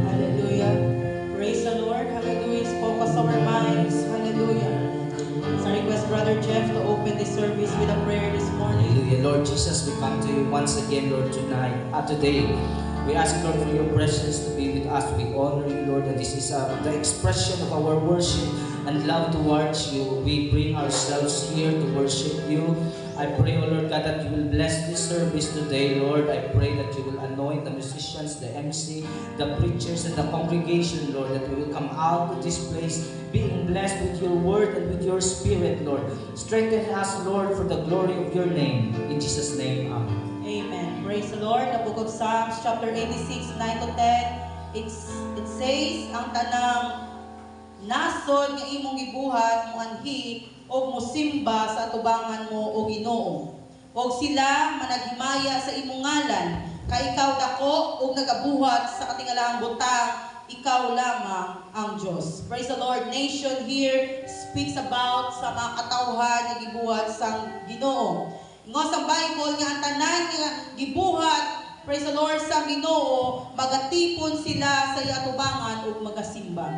Hallelujah. Praise the Lord. Hallelujah. Focus our minds. Hallelujah. So I request Brother Jeff to open the service with a prayer this morning. Hallelujah. Lord Jesus, we come to you once again, Lord, today. We ask, Lord, for your presence to be with us. We honor you, Lord, and this is the expression of our worship and love towards you. We bring ourselves here to worship you. I pray, O Lord God, that you will bless this service today, Lord. I pray that you will anoint the musicians, the MC, the preachers, and the congregation, Lord, that we will come out of this place being blessed with your word and with your spirit, Lord. Strengthen us, Lord, for the glory of your name. In Jesus' name, amen. Amen. Praise the Lord. The book of Psalms, chapter 86, 9 to 10. It says, ang tanang nasod nga imong gibuhat mo anhi o mosimba sa atubangan mo o Ginoo. O sila managhimaya sa imong ngalan, kay ikaw dako o nagabuhat sa katingalahang butang, ikaw lamang ang Diyos. Praise the Lord. Nation here speaks about sa mga katawhan nga gibuhat sa Ginoo. Nga sa Bible nga ang tanan nga gibuhat, praise the Lord, sa Ginoo, magatipon sila sa iyatubangan ug magasimba.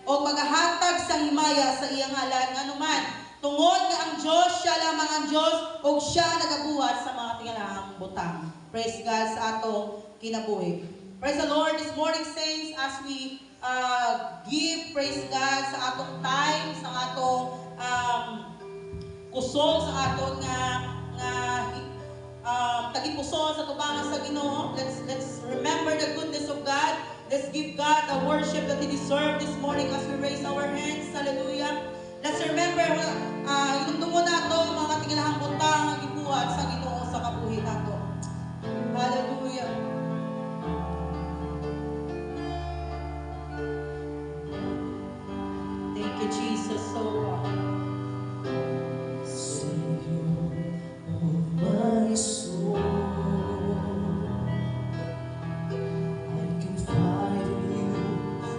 O magahatag sa himaya sa iyang ngalan nga naman. Tungod nga ang Diyos, siya lamang ang Diyos, o siya nagabuhat sa mga tingalahang butang. Praise God sa atong kinabuhi. Praise the Lord. This morning, saints, as we give, praise God, sa atong time, sa atong kusog, sa atong tagipuson sa tubangan sa Ginoo. Let's remember the goodness of God. Let's give God the worship that He deserves this morning as we raise our hands. Hallelujah. Let's remember, inumdumo na ito, mga tingalahang butang, gibuhat sa Ginoo sa kabuhi na ito. Hallelujah. Thank you, Jesus, so much. My soul, I can find in you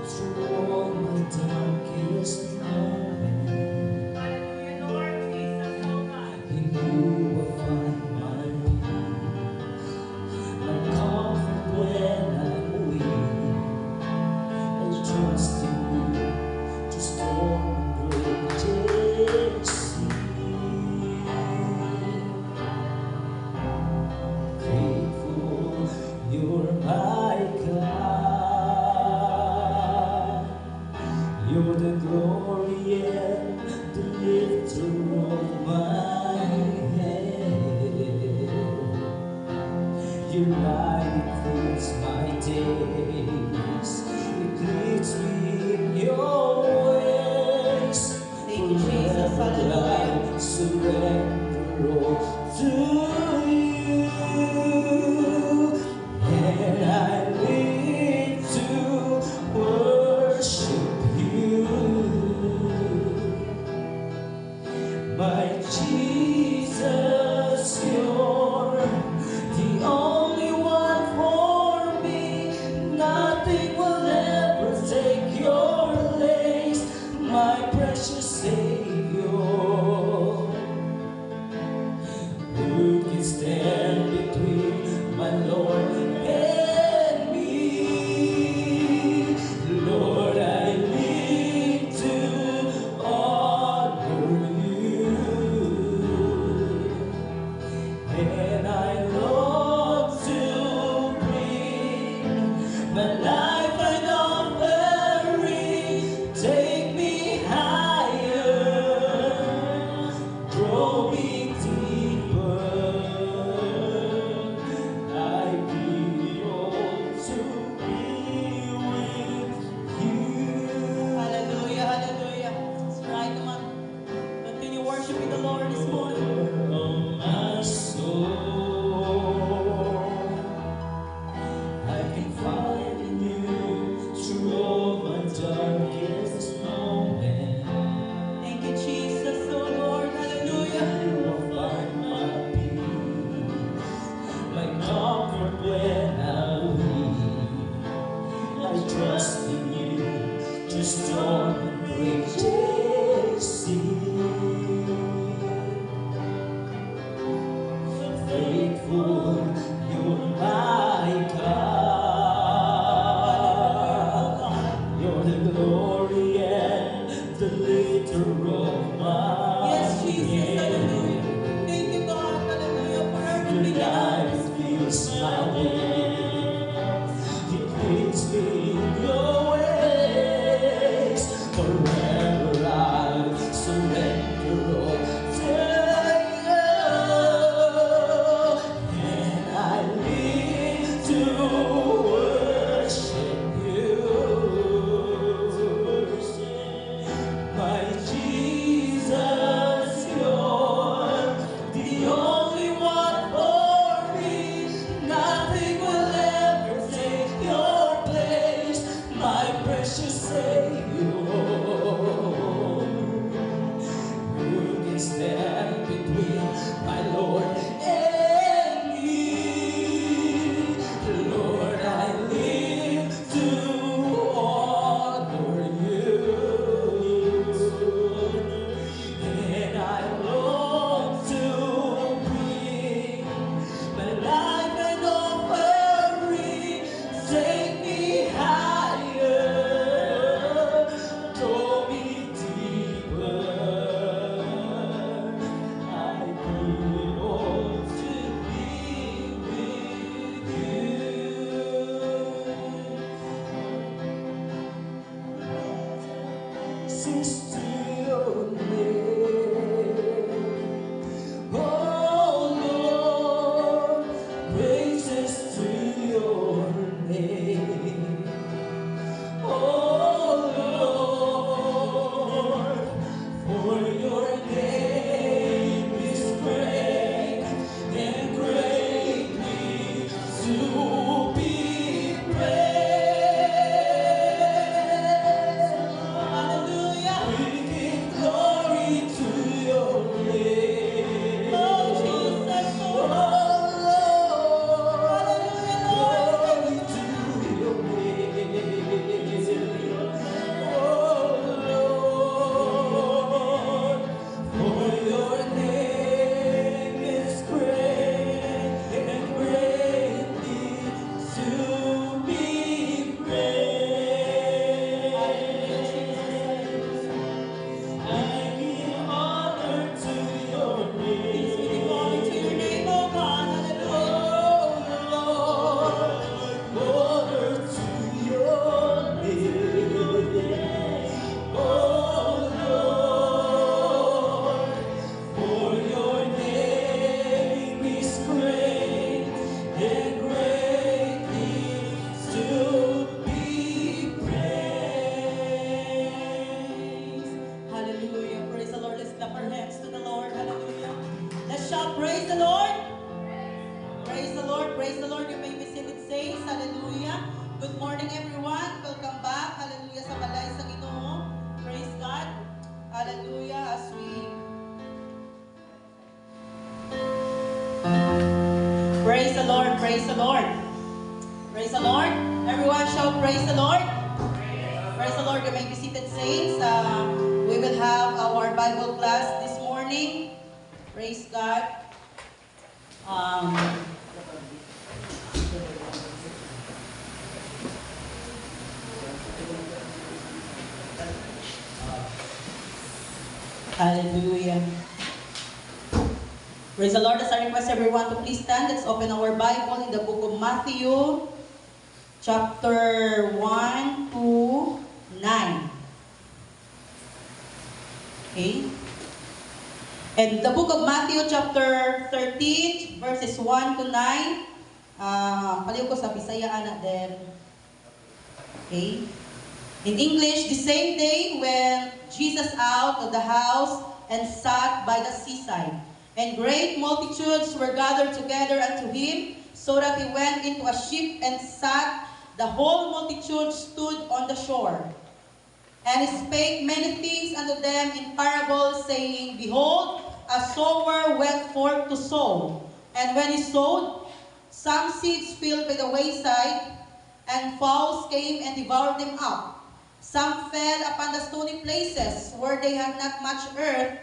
through all my darkest moments. Hallelujah, Lord Jesus, so much. In you I find my peace, my comfort when I'm weak. I trust in you to storm and raging sea. You're my God. You're the glory and the lifter of my head. Your light fills my days. It leads me in your ways. Thank you, Jesus. Hallelujah. I surrender all to you. And I live to worship you, my Jesus. You're the only one for me. Nothing will ever take your place, my precious Savior. Who can stand between my Lord and me? Lord, I need to honor you, and I long to bring my life an offering. Take me higher, draw me deeper. I long to be with you. Hallelujah, hallelujah. That's right, come on. Continue worshiping the Lord this morning. Oh, my soul, I can find in you worship you. My Jesus, you're the only one for me. Nothing will ever take your place, my precious Savior. Who can stand between my Lord and me? Lord, I live to honor you, and I long to bring my life an offering. Take me higher, draw me deeper. I belong to be with you. Sings to your name, oh Lord, praises to your name, oh Lord, for your name is great and greatly to be praised. Hallelujah. We give glory to your name, Oh, Jesus, oh Lord. Lord. Hallelujah, Lord. Glory to your name, oh Lord, for your name is great and greatly to be praised. I give honor to your Please, we give glory to your name, name, oh God. Hallelujah. oh Lord, honor to your name, oh Lord, for your name is great and greatly to be praised. Hallelujah. Praise the Lord. Let's clap our hands to the Lord. Hallelujah. Let's shout, praise the Lord. Praise the Lord. Praise the Lord. You may be seated, saints. Hallelujah. Good morning, everyone. Welcome back. Hallelujah sa balay sa Ginoo. Praise God. Hallelujah. As we praise the Lord. Praise the Lord. Praise the Lord. Everyone shout, praise the Lord. Praise the Lord. You may be seated, saints. We will have our Bible class this morning. Praise God. Hallelujah. Praise the Lord. As I request everyone to please stand. Let's open our Bible in the book of Matthew, chapter 1 to 9. Okay? And the book of Matthew, chapter 13, verses 1 to 9. Paliw ko sa Bisaya, anak din. Okay? In English, the same day when Jesus out of the house and sat by the seaside, and great multitudes were gathered together unto him, so that he went into a ship and sat. The whole multitude stood on the shore. And he spake many things unto them in parables, saying, Behold, a sower went forth to sow. And when he sowed, some seeds fell by the wayside, and fowls came and devoured them up. Some fell upon the stony places, where they had not much earth,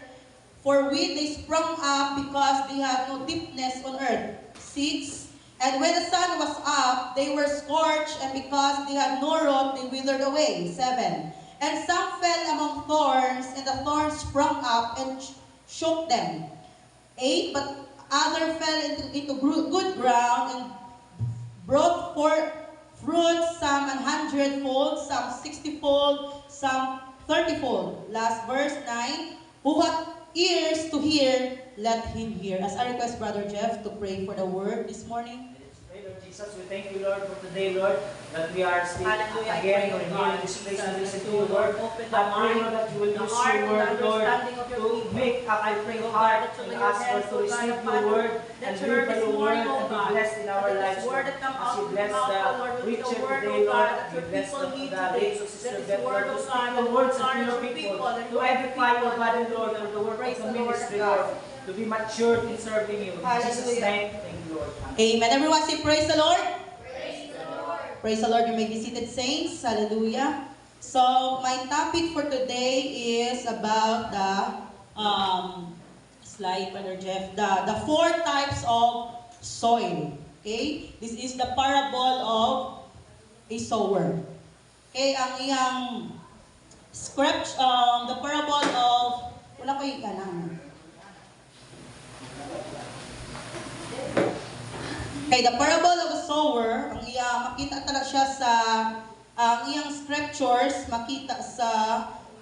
for which they sprung up, because they had no deepness on earth. 6. And when the sun was up, they were scorched, and because they had no root, they withered away. 7. And some fell among thorns, and the thorns sprung up and choked them. 8. But other fell into good ground, and brought forth fruit, some 100-fold, some 60-fold, some 30-fold. Last verse 9. Who hath ears to hear, let him hear. As I request Brother Jeff to pray for the word this morning. Let's pray, Lord Jesus. Jesus, we thank you, Lord, for today, Lord, that we are still Hallelujah. again, I pray, Lord, oh here God, in this place Jesus, and listen to to you, Lord. open I the pray, mind, Lord, that you will the use heart, your and word, the Lord, understanding of your to people. make up, I pray, Oh God, heart that you and lay your ask, Lord, hands, to oh God, receive upon your word that and you live heard by this your morning, word oh and be God. blessed in our That lives, this word Lord. that come As out you of your bless mouth, the oh Lord, will be preacher the word, today, oh Lord, God, that you your bless people need the today. lips of That Sister this Beth, word, Lord, to oh speak God, the that will words unto encourage your your people, people and to grow your edify people. your body, Lord, Hallelujah. for the work of Praise the the Lord ministry, of God. Lord, to be matured in serving you. In Jesus' Hallelujah. name, thank you, Lord. Amen. Everyone say praise the Lord. Praise the Lord. You may be seated, saints. Hallelujah. So, my topic for today is about the slide, Brother Jeff, the four types of soil. Okay? This is the parable of a sower. Okay, ang iyang script, the parable of, wala ko yung kanan. Okay, the parable of a sower, ang makita talaga siya sa ang iyang scriptures, makita sa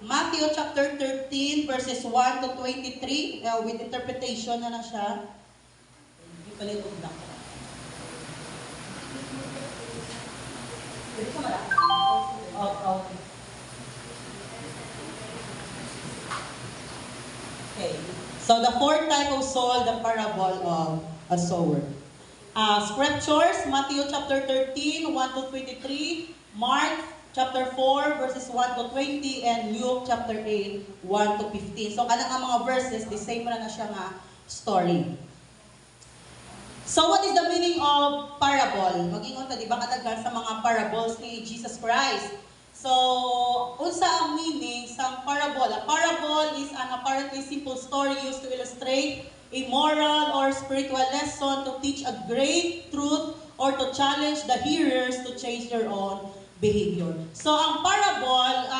Matthew chapter 13 verses 1 to 23 with interpretation na siya. Hindi pala ito lang. Pwede ka malaki. Okay. Okay. So the fourth type of soil, the parable of a sower. Scriptures, Matthew chapter 13, 1 to 23, Mark chapter 4, verses 1 to 20, and Luke chapter 8, 1 to 15. So, kanang mga verses, the same na siya nga story. So, what is the meaning of parable? Mag-ingon ta, di ba, katagan sa mga parables ni Jesus Christ. So, unsa ang meaning sa parable? A parable is an apparently simple story used to illustrate a moral or spiritual lesson, to teach a great truth, or to challenge the hearers to change their own behavior. So, ang parable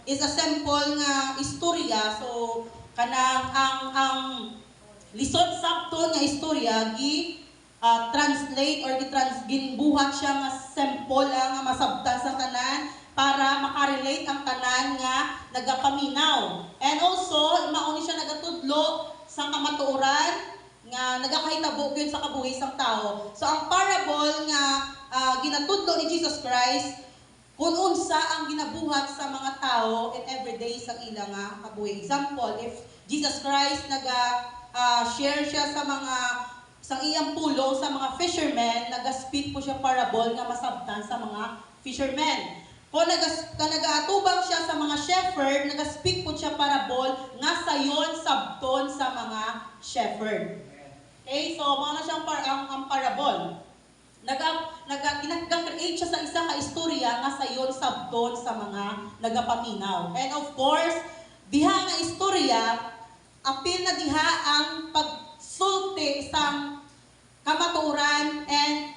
is a simple nga istorya. So, kanang ang lisod sabton nga istorya translate or ginbuhat siya nga simple nga masabtan sa tanan para makarelate ang tanan nga nagapaminaw. And also, mauni siya nagatudlo sa kamatuoran nga nagakahitabo gyud sa kabuhi sang tao. So ang parable nga ginatudlo ni Jesus Christ kung unsa ang ginabuhat sa mga tao in everyday sa ilang kabuhi. Example, if Jesus Christ share siya sa iyang pulong sa mga fishermen, naga-speak po siya parable nga masabtan sa mga fishermen. Kung nag-aatubang siya sa mga shepherd, nag-speak po siya parable nga sayon sabton sa mga shepherd. Okay, so mga siyang ang parable. Nag-create siya sa isa ka istorya nga sayon sabton sa mga nagapaminaw. And of course, diha nga istorya, apil na diha ang pagsulti isang kamatuoran and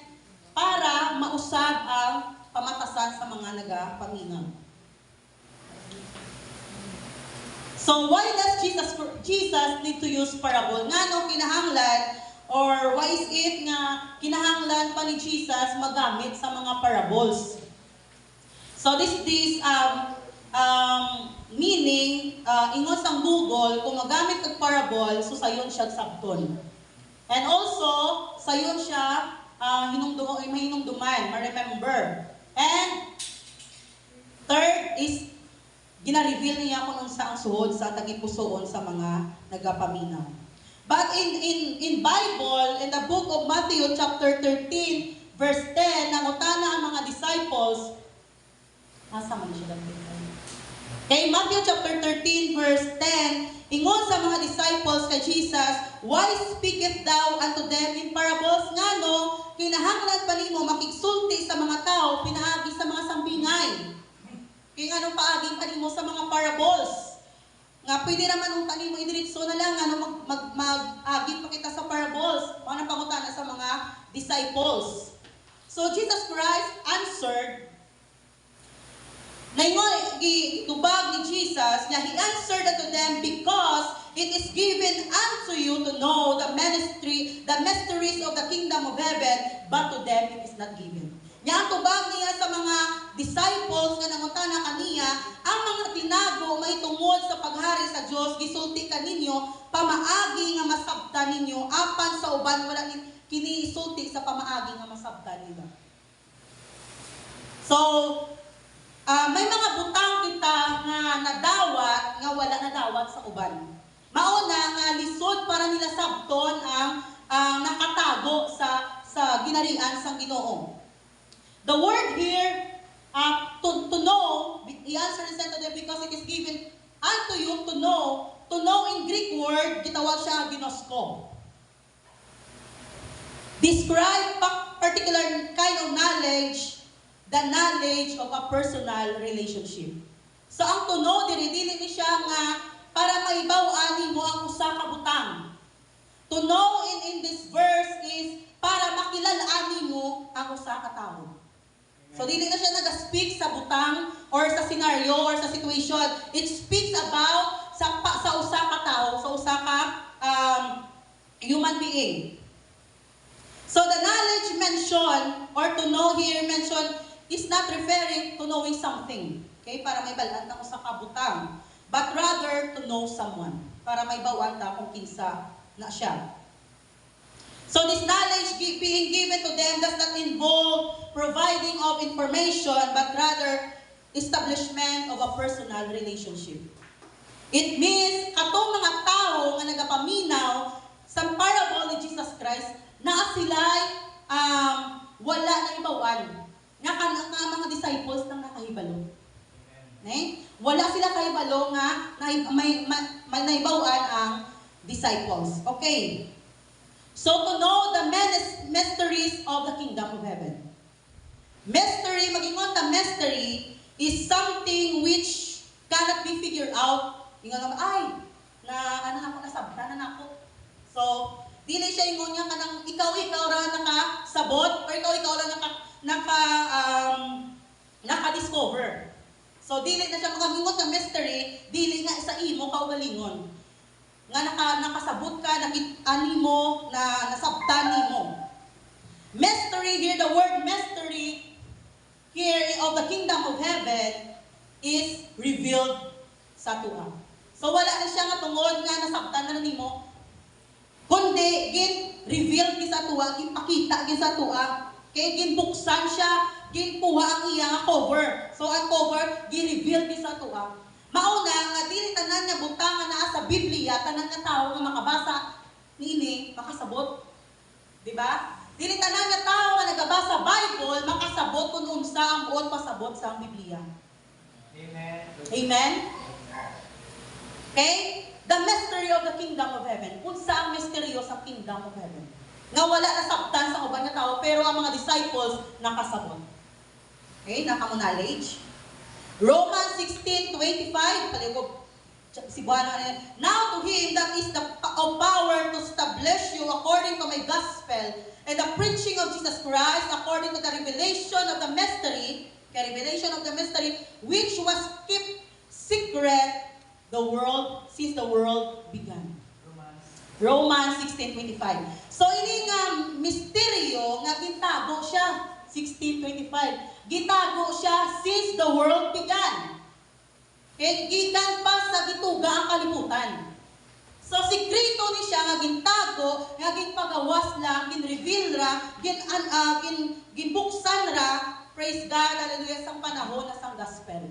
para mausab ang pamatasan sa mga nagapaminaw. So why does Jesus need to use parable? Ngano kinahanglan or why is it nga kinahanglan pa ni Jesus magamit sa mga parables? So this meaning ingon sang Google kung magamit kag parable so sayon siya sabton. And also sayon siya hinumduman, ma-remember. And third is gina-reveal niya kung unsa ang suhod sa tagipusoon sa mga nagapaminaw. But in Bible, in the book of Matthew chapter 13, verse 10, nangutana ang mga disciples, asa man siya dapit. Okay, Matthew chapter 13, verse 10, ingon sa mga disciples kay Jesus, why speaketh thou unto them in parables? Ngano, kinahanglan pa nimo makigsulti sa mga tao, pinaagi sa mga sambingay. Kaya nga nung paaging kanimo sa mga parables. Nga pwede naman nung kanimo idiritso na lang, mag-agi pa kita sa parables. Mga napangutana sa mga disciples. So Jesus Christ answered, itubag ni Jesus, na He answered unto them, because it is given unto you to know the mysteries of the kingdom of heaven, but to them it is not given. Nya ang tubag niya sa mga disciples nga nangutana kaniya, ang mga tinago mahitungod sa paghari sa Dios gisulti kaninyo pamaagi nga masabtan ninyo apan sa uban wala kini isulti sa pamaagi nga masabtan nila. So, may mga butang kita nga nadawat nga wala nadawat sa uban. Mauna nga lisod para nila sabton ang nakatago sa ginarian sang Ginoo. The word here to know, the answer is sent to them because it is given unto you to know. To know in Greek word, gitawag siya ginosko. Describe particular kind of knowledge, the knowledge of a personal relationship. So ang to know, dili ni siya nga para maibaw-ani mo ang usa ka butang. To know in this verse is para makilala-ani mo ang usa ka tawo. So dili na siya nag-speak sa butang or sa scenario or sa situation. It speaks about sa usa ka tao, sa usa ka human being. So the knowledge mentioned or to know here mentioned is not referring to knowing something. Okay? Para may balaan ng usa ka butang. But rather to know someone. Para may bawaan ta kung kinsa na siya. So this knowledge being given to them does not involve providing of information, but rather establishment of a personal relationship. It means katong mga tao nga nagapaminaw sa parable ni Jesus Christ na sila'y wala na ibawan. Nga mga disciples nang nakahibalo. Wala sila kahibalo nga may naibawan ang disciples. Okay. So to know the mysteries of the kingdom of heaven. Mystery, magingon ta mystery is something which cannot be figured out. Ingon naman, ay, nasabtan na ako. So, dili siya ingon niya kanang ikaw ra nakasabot or ikaw ra naka-discover. So, dili na siya makamingon ng mystery, dili nga sa imo kaugalingon. Nga nakasabot ka, nakit-ani mo, na nasabtan nimo. Mystery here, the word mystery here of the kingdom of heaven is revealed sa tuwa. So wala na siya nga tungod nga nasabtan na nimo, kundi gin-reveal ki sa tuwa, gin-pakita gin sa tuwa. Kaya gin-buksan siya, gin-puha ang iya nga cover. So ang cover, gin-reveal ki sa tuwa. Mauna nga dili tanan nga butang nga naa sa Biblia, tanan nga tawo nga makabasa niini makasabot. Di ba? Dili tanan nga tawo nga nagabasa Bible makasabot kung unsa ang buot pasabot sa Biblia. Amen. Amen. Okay? The mystery of the kingdom of heaven. Unsa ang misteryo sa kingdom of heaven? Nga wala nasabtan sa uban nga tao, pero ang mga disciples nakasabot. Okay? Nakamu-knowledge. Romans 16:25, paligog si Buana. Now to him that is the power to establish you according to my gospel and the preaching of Jesus Christ according to the revelation of the mystery, which was kept secret since the world began. Romans 16:25. So ini nga misteryo nga gitago siya 16:25. Gitago siya since the world began. Gikan pa sa gituga ang kalibutan. So sikreto ni siya nga gintago, nga ginpagawas lang, gin-reveal ra, ginbuksan ra, praise God, hallelujah, sa panahon na sang gospel.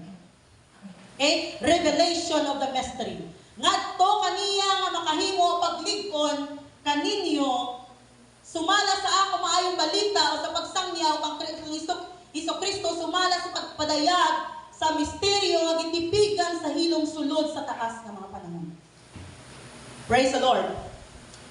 Okay? Revelation of the mystery. Ngadto kaniya nga makahimo pagligkon kaninyo sumala sa ako maayong balita o sa pagsangyaw kang Iso Kristo sumala sa pagpadayag sa misteryo nga gitipigan sa hilong sulod sa taas nga mga panahon. Praise the Lord.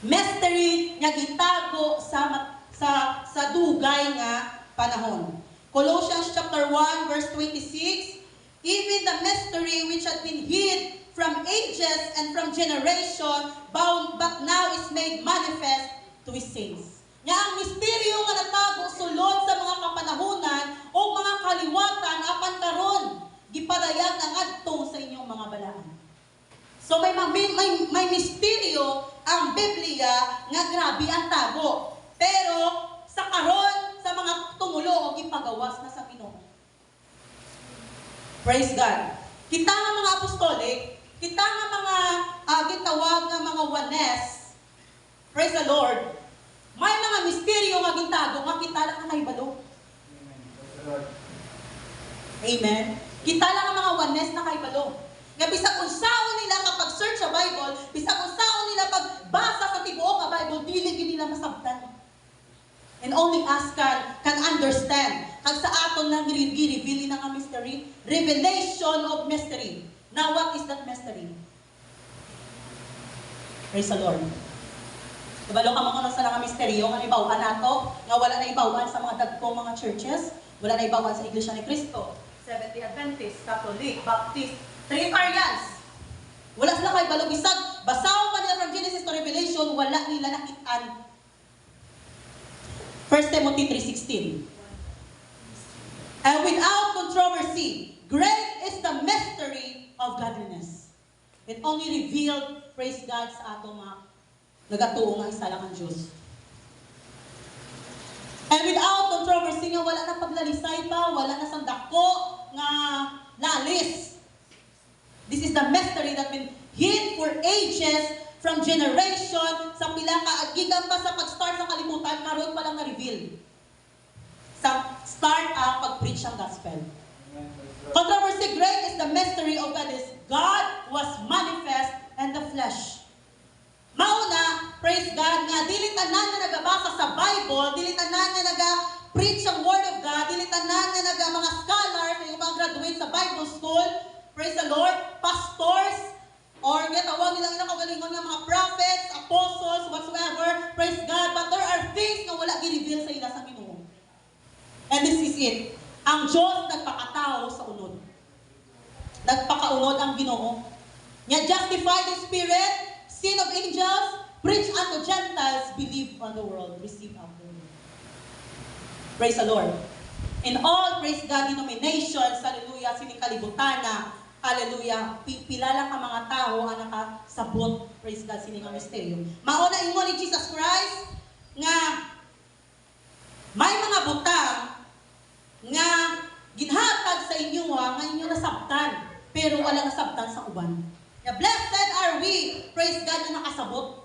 Mystery nga gitago sa dugay nga panahon. Colossians chapter 1 verse 26, even the mystery which had been hid from ages and from generation, bound but now is made manifest to his saints. Nga ang misteryo nga natago sulod sa mga kapanahunan o mga kaliwatan apan karon gipadayag ang adto sa inyong mga balaan. So may misteryo ang Biblia nga grabe ang tago. Pero sa karon sa mga tumulo o gipagawas na sa Ginoo. Praise God. Kita nga mga apostolik, kita nga mga gitawag nga mga wanes. Praise the Lord. May mga misteryo nga gintago nga kita lang nga kahibalo. Amen. Kita lang ang mga oneness na kahibalo. Nga bisag unsaon nila kapag search sa Bible, bisag unsaon nila pagbasa sa tibuok nga Bible, dili gid nila masabtan. And only us can understand. Kag sa aton lang gi-reveal na nga mystery, revelation of mystery. Now what is that mystery? Praise the Lord. Kabalo ka mga sa nga misteryo nga ibawan nato, nga wala na ibawan sa mga dagkong mga churches, wala na ibawan sa Iglesia ni Cristo, Seventh-day Adventist, Catholic, Baptist, Trinitarians. Wala sila kay balog bisag, basaw pa nila from Genesis to Revelation, wala nila nakitaan. 1 Timothy 3:16. And without controversy, great is the mystery of godliness. It only revealed, praise God, sa ato mga nagatuo nga isa lang ang Diyos. And without controversy nga wala na paglalisay pa, wala na sandako nga lalis. This is the mystery that been hid for ages, from generation, sa pila ka gikan pa sa pag-start sa kalibutan, karon pa lang na-reveal. Sa start ang pag-preach ang gospel. Controversy, great is the mystery of God is God was manifest in the flesh. Mauna, praise God, nga dili tanan nga nagabasa sa Bible, dili tanan nga naga-preach ang Word of God, dili tanan nga naga mga scholars, yung mga graduate sa Bible school, praise the Lord, pastors, or nga tawag nilang ilang kagalingon nga mga prophets, apostles, whatsoever, praise God, but there are things nga wala gi-reveal sa ila sa Ginoo. And this is it. Ang Diyos nagpakatao sa unod. Nagpakaunod ang Ginoo. Nga justified in spirit, sin of angels, preach unto Gentiles, believe on the world, receive after the world. Praise the Lord. In all, praise God, denominations, hallelujah, sinikalibutan hallelujah, pila lang ka mga tao ang nakasabot, praise God, sining ang misteryo. Mauna ingon ni Jesus Christ, nga may mga butang nga ginhatag sa inyo nga inyo nasabtan, pero wala nasabtan sa uban. Yeah, blessed are we, praise God, na nakasabot.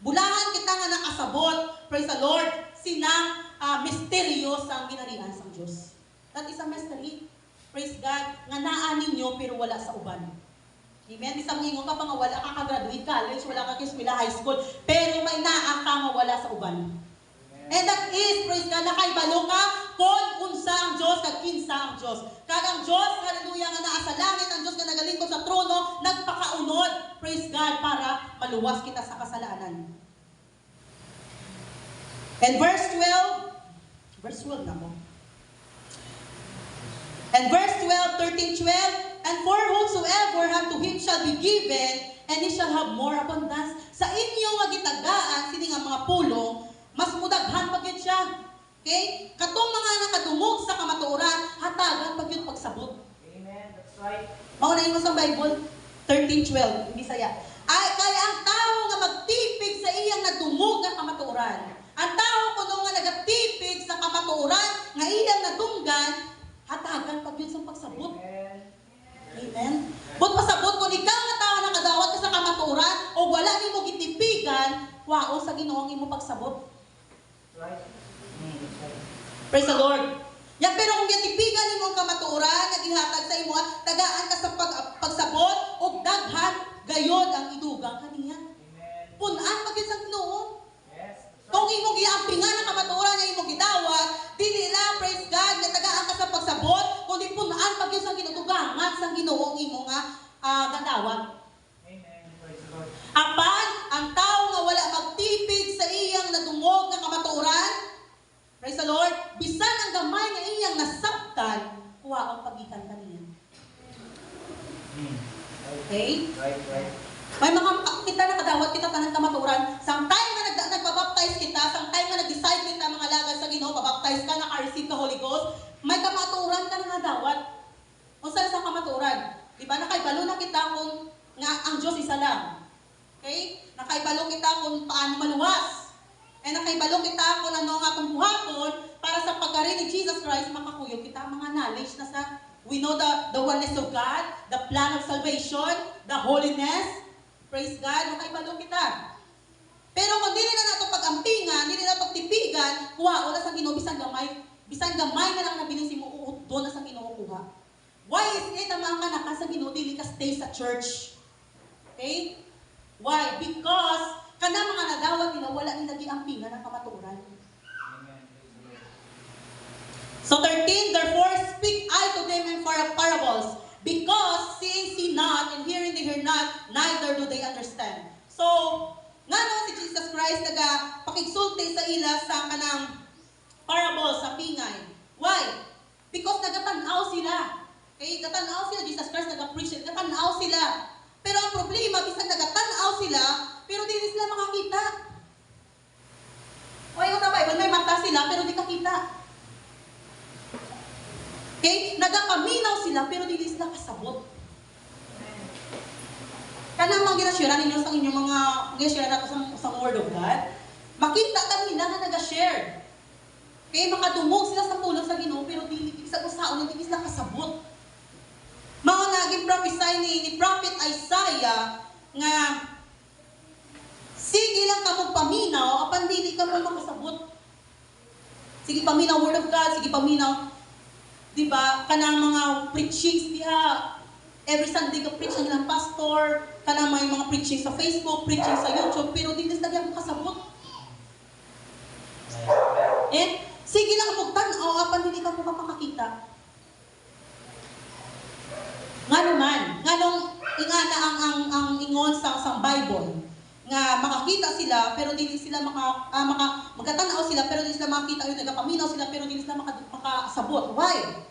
Bulahan kita nga nakasabot, praise the Lord, sinang misteryo sa ginarian sa Diyos. That is a mystery, praise God, nga naa ninyo pero wala sa uban. Amen? Isang ingon ka pa nga wala ka ka-graduate college, wala ka ka-eskwela high school, pero may naa ka nga wala sa uban. And that is, praise God, nakaibalo ka kung unsa ang Diyos, kag kinsa ang Diyos. Kag ang Diyos, hallelujah, nga naa sa langit, ang Diyos nga nagalingkod sa trono, nagpakaunod, praise God, para maluwas kita sa kasalanan. And verse 12 na mo. And verse 12, 13, 12, and for whosoever have to him shall be given, and he shall have more abundance. Sa inyo nga gitagaan, sini nga mga pulong, mas mudaghan pag yun siya. Okay? Katong mga nakadungog sa kamatuoran, hatagan pag yun pagsabot. Amen. That's right. Maunahin mo sa Bible, 13:12, hindi saya. Ay, kaya ang tao nga magtipig sa iyang nadungog nga kamatuoran. Ang tao kuno nga nagatipig sa kamatuoran, nga iyang nadunggan, hatagan pag yun sa pagsabot. Amen. Amen. But pasabot kung ikaw nga tao nakadawat ka sa kamatuoran, o wala ni mo gitipigan, wao sa Ginoo ang imo pagsabot. Right. Praise the Lord. Ya pero kung gitipigan nimo ang kamatuoran nga gihatag sa imo, tagaan ka sa pagsabot og daghan gayod ang idugang kaniya. Amen. Punan pag sa Ginoo. Yes. Kung imo giampingan ang kamatuoran nga imo gidawat, dili lang praise God nga tagaan ka sa pagsabot, kundi punan pag sa ginutugangan sa Ginoo imo nga gadawat. Amen. Praise the Lord. Apan ang tao nga wala magtipig sa iyang nadungog nga kamatuoran, praise the Lord, bisan ang gamay nga iyang nasabtan, kuha ang pagitan kaniya. Okay? Right. May mga kita nakadawat kita tanan kamatuoran, sang time nga nagpabaptize kita, sang time nga nag-decide kita mga lagad sa Ginoo, pabaptize ka, naka-receive ka Holy Ghost, may kamatuoran ka na nadawat. Unsa sa kamatuoran? Di ba nakaibalo na kita kung nga ang Diyos isa lang. Okay? Nakaibalo kita kung paano maluwas. Nakaibalo kita kung ano nga itong buhaton para sa pagkari ni Jesus Christ, makakuyog kita mga knowledge na sa we know the oneness of God, the plan of salvation, the holiness. Praise God, nakaibalo kita. Pero kung dili na nato pag-ampingan, dili na pagtipigan, kuha wala sa Ginoo bisan gamay na lang na binusi mo uot do na sa Ginoo kuha. Why is it ang mga kanaka sa Ginoo dili ka stay sa church? Okay? Why? Because kana mga nadawat nila wala nila giampingan ng kamatuoran. So 13, therefore speak I to them in parables, because seeing see not, and hearing they hear not, neither do they understand. So, nga no, si Jesus Christ pakigsulti sa ila sa kanang parables, sa pingay. Why? Because nagatanaw sila. Okay, gatanaw sila, Jesus Christ nag-preach, gatanaw sila. Pero ang problema, bisan nagatanaw sila, pero di sila makakita. O yung Bible, may mata sila, pero di kakita. Okay? Nagapaminaw sila, pero di sila kasabot. Kanang mga ginashare ninyo sa inyong mga ginashare nato sa Word of God, makita kanila na nag-share. Okay? Makadumog sila sa pulong sa Ginoo, pero di sa usaon, di sila kasabot. Mga naging prophesy ni Prophet Isaiah nga sige lang ka magpaminaw, apan dili ka mo makasabot. Sige paminaw Word of God, sige paminaw, di ba? Kanang mga preachings diha, every Sunday ka preach ng pastor, kanang may mga preaching sa Facebook, preaching sa YouTube, pero dili sila mo kasabot. Sige lang ka magtanaw, apan dili ka mo makakita. Nga naman, nganong ingana ang ingon sa Bible, nga makakita sila, pero dili sila magkatanaw sila, pero dili sila makakita, yung nagapaminaw sila, pero dili sila makasabot. Why?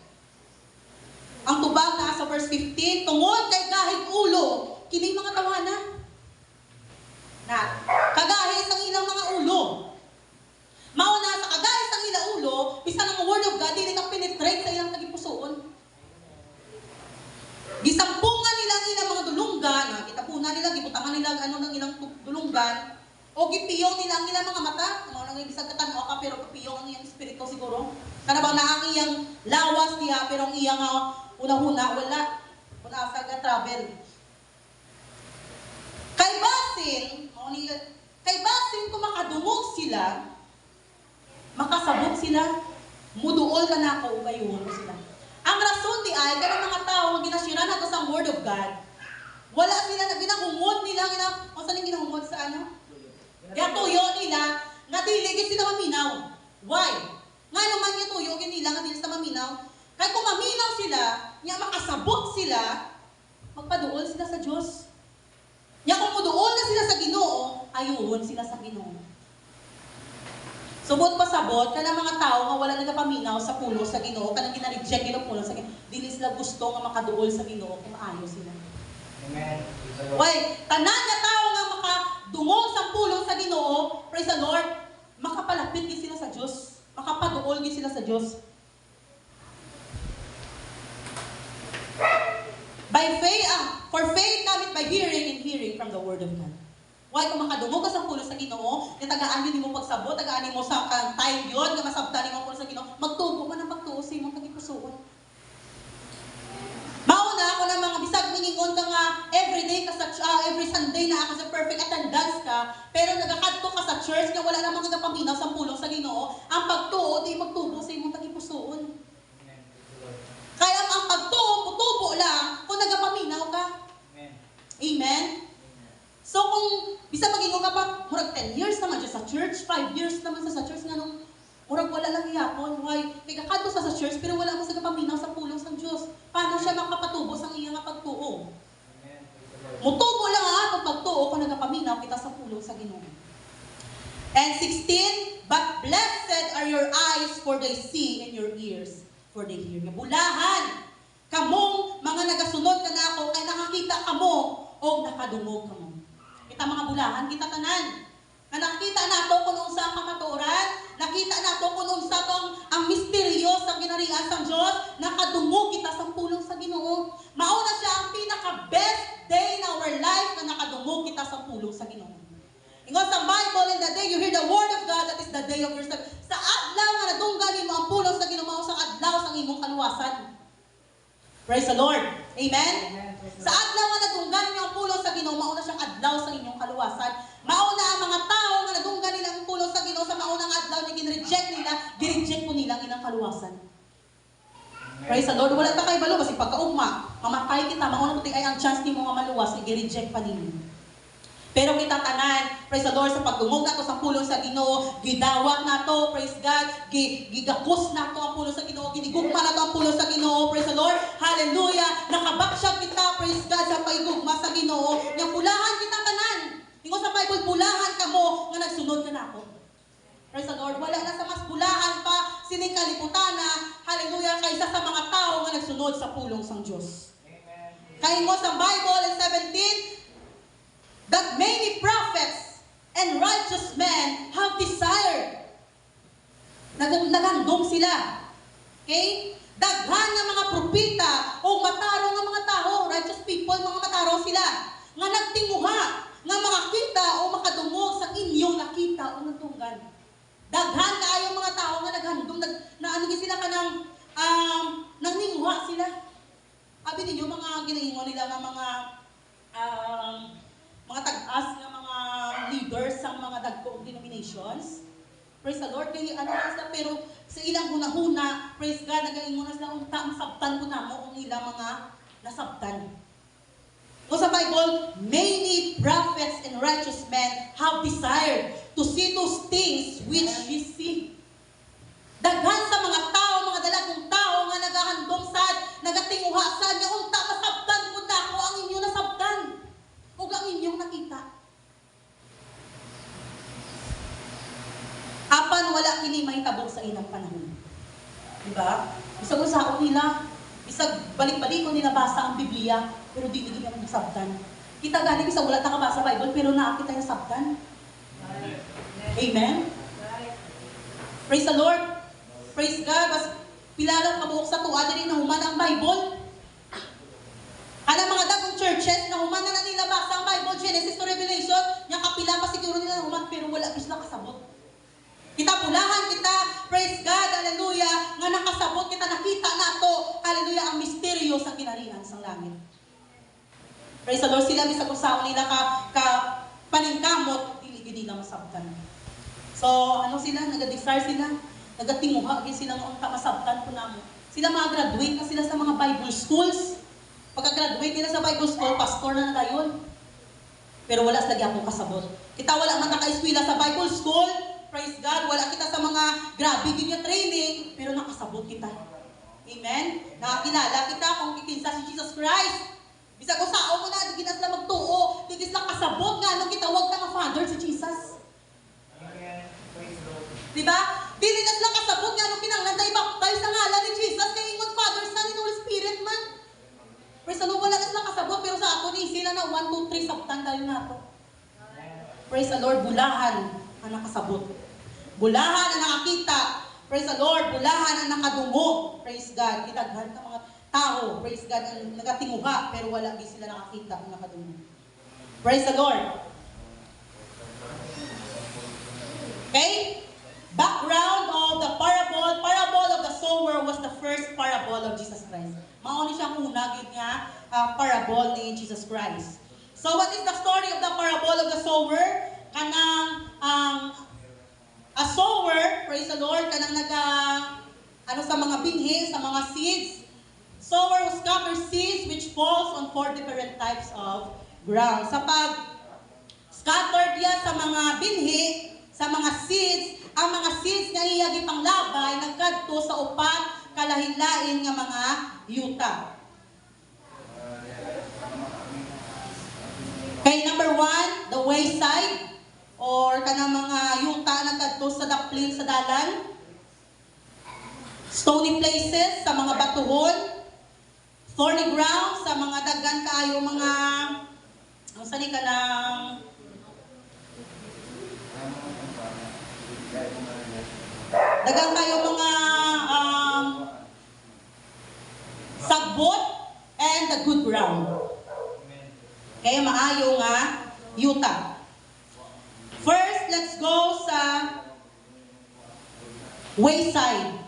Ang tubag na sa verse 15, tungod kay kahit ulo, kining mga tawanan. Kagahit ang ilang mga ulo. Mauna sa kagahit ang ilang ulo, bisan ang Word of God, dili ka penetrate sa ilang tagipusoon. Gisampungan nila ang ilang mga dulunggan, kitapunan nila, gibutangan nila ng ilang dulunggan, o gipiyong nila ang ilang mga mata, nang ibisag katanaw ka, pero gipiyong ang iyang espiritu siguro. Kana ba na ang iyang lawas niya, pero ang iyang una-huna, wala sa travel. Kay basin, kung makadumog sila, makasabot sila, muduol ka na ako, ubayuhon mo sila. Ang rason di ay, kaya mga tao, ginasira na ito sa Word of God, wala sila na ginahungod nila, kung saan yung ginahungod sa ano? Kaya tuyo nila, nga diligid sila maminaw. Why? Nga naman yung tuyo nila, nga diligid sila maminaw. Kaya kung maminaw sila, nga makasabot sila, magpaduol sila sa Diyos. Nga kung muduol na sila sa Ginoo, ayuhon sila sa Ginoo. Subot pasabot, kanang mga tao nga wala nagapaminaw sa pulo sa Ginoo, kanang gina-reject ng pulo sa Ginoo, dili sila gusto nga makaduol sa Ginoo kung maayo sila. Amen. Why? Tanan nga tao nga makadungog sa pulo sa Ginoo, praise the Lord, makapalapit din sila sa Diyos, makapaduol din sila sa Diyos. By faith, for faith cometh by hearing, and hearing from the Word of God. Why kung makadungog ka sa pulo sa Ginoo, tagaan yun mo pagsabot, tagaan mo sa time yun, nga masabtan mo pulo sa Ginoo, magtubo man ang pagtuo sa imong tagipusoon. Mauna ako ng mga bisag miningon ka nga everyday ka sa every Sunday na ako sa perfect attendance ka, pero nagakadto ka sa church nga wala namang nagapaminaw sa pulo sa Ginoo, ang pagtuo di magtubo sa imong tagipusoon. Kaya ang pagtuo, tubo lang kung nagapaminaw ka. Amen? So kung bisa magingon ka pa, murag 10 years naman dyan sa church, 5 years naman sa church, nga nung murag wala lang iyapon. Why? Kaya kakadto sa church, pero wala mo sa kapaminaw sa pulong sa Diyos. Paano siya makapatubo sa iyang pagtuo? Mutubo lang ang pagtuo kung nagapaminaw kita sa pulong sa Ginoo. And 16, but blessed are your eyes for they see, and your ears for they hear. Bulahan kamong mga nagasunod ka na ako, kay nakakita kamo o nakadungog kamo. Kita mga bulahan, kita tanan. Na nakita nato kung unsa ang kamatuoran, nakita nato kung unsa tong ang misteryos ang ginarian sa Dios, nakadungog kita sa pulong sa Ginoo. Mao na siya ang pinaka-best day in our life na nakadungog kita sa pulong sa Ginoo. Ingon sa Bible, in the day you hear the word of God, that is the day of your salvation. Sa adlaw nga nadunggan nimo ang pulong sa Ginoo, mao sa adlaw sa imong kaluwasan. Praise the Lord. Amen? Sa adlaw nga nadunggan ninyo ang pulong sa Ginoo, mao na siyang adlaw sa inyong kaluwasan. Mao na ang mga tao Ginoo sa maunang adlaw ni ginreject nila, gireject po nila ang ilang kaluwasan. Praise the Lord. Wala ta kay balo kasi pagkaugma, mamatay kita, mauna mo ay ang chance nimo nga maluwas, gireject pa ninyo. Pero kita tanan, praise the Lord, sa pagdungog nato sa pulong sa Ginoo, gidawat nato, praise God, gigakos nato ang pulong sa Ginoo, ginigugma nato ang pulong sa Ginoo, praise the Lord, hallelujah, nakabaksya kita, praise God, sa paigugma sa Ginoo, nga pulahan kita tanan. Ingo sa Bible, pulahan ka mo, nga nagsunod ka nako. Praise the Lord, wala na sa mas pulahan pa, sining kaliputana, hallelujah, kaysa sa mga tao nga nagsunod sa pulong sang Diyos. Kaya mo sa Bible in 17, that many prophets and righteous men have desired. Nagandong sila. Okay? Daghan nga mga propita o matarong nga mga tao, righteous people, mga matarong sila, nga nagtinguha, nga makakita o makadungog sa inyong nakita o natunggan. Daghan kaayong mga tao nga naghandong, naanigi sila ka ng, nangninguha sila. Abi ninyo, mga ginaingon nila nga mga tag-as ng mga leaders sa mga dagkong denominations. Praise the Lord. Kaya ano na sila, pero sa ilang hunahuna, praise God, nagaingon na sila, unta, masabtan ko na mo ang ilang mga nasabtan. So sa Bible, many prophets and righteous men have desired to see those things which we see. Daghan sa mga tao, mga dalagong tao, nga nagahandom sad, nagatinguha sad, nga unta, masabtan ko na ako ang inyo nasabtan. O ang inyong nakita. Apan wala kini may tabok sa ilang panahon. Diba? Isag usaon nila, isag balik-balikon nila basa ang Biblia, pero di nila nasabtan. Kita gani bisag wala ta ka basa Bible, pero naakita yung nasabtan. Amen? Praise the Lord. Praise God. Bas pilalang kabuok sa tuwa diri na human ang Bible. Ana mga dagong churches na human na nila basa ang Bible, Genesis to Revelation, nya kapila pa siguro nila human, pero wala bis na kasabot. Kita pulahan kita, praise God, hallelujah, nga nakasabot kita, nakita nato, hallelujah, ang misteryo sa kinarian sang langit. Praise the Lord, sila bisag usaon nila ka paningkamot, dili nila masabtan. So, ano sila, naga-desire sila, nagatinguha gyud sila nga unta masabtan ko namo. Sila mga graduate na sila sa mga Bible schools. Pagka-graduate nila sa Bible school, pastor na dayon. Pero wala sa gyapon kasabot. Kita wala man naka-eskwela sa Bible school, praise God, wala kita sa mga grabe gyud nga training, pero nakasabot kita. Amen? Nakakilala kita kung kikinsa si Jesus Christ. Bisag usaon mo na, di ginas na magtuo, di ginas na kasabot nga nung kitawag na nga Father si Jesus. Diba? Dili na sila kasabot nga nung kinanglan tayo baptize sa ngalan ni Jesus, kay ingon Father, Son, and Holy Spirit man. Praise the Lord, wala na sila kasabot, pero sa ato ni sila na 1, 2, 3, sabtan tayo na ito. Praise the Lord, bulahan ang nakasabot. Bulahan ang nakakita. Praise the Lord, bulahan ang nakadungog. Praise God, kitaghan ka mga tao. Praise God, ang nagatinguha, pero wala din sila nakakita ang nakadungog. Praise the Lord. Okay? Background of the parable of the sower was the first parable of Jesus Christ. Mauni siyang una gid nga parable ni Jesus Christ. So what is the story of the parable of the sower? Kanang a sower, praise the Lord, kanang sa mga binhi, sa mga seeds. Sower who scatters seeds which falls on 4 different types of ground. Sa pag scattered diya sa mga binhi, sa mga seeds, ang mga seeds nga iya gipanglabay nagkadto sa upat kalahin-lain nga mga yuta. Kay number 1, the wayside, or kanang mga yuta nagkadto sa daplin sa dalan. Stony places, sa mga batuhon. Thorny ground, sa mga daghan kaayo mga ang sani ka ng dagang kayo mga sagbot and the good ground. Kaya maayo nga yuta. First, let's go sa wayside.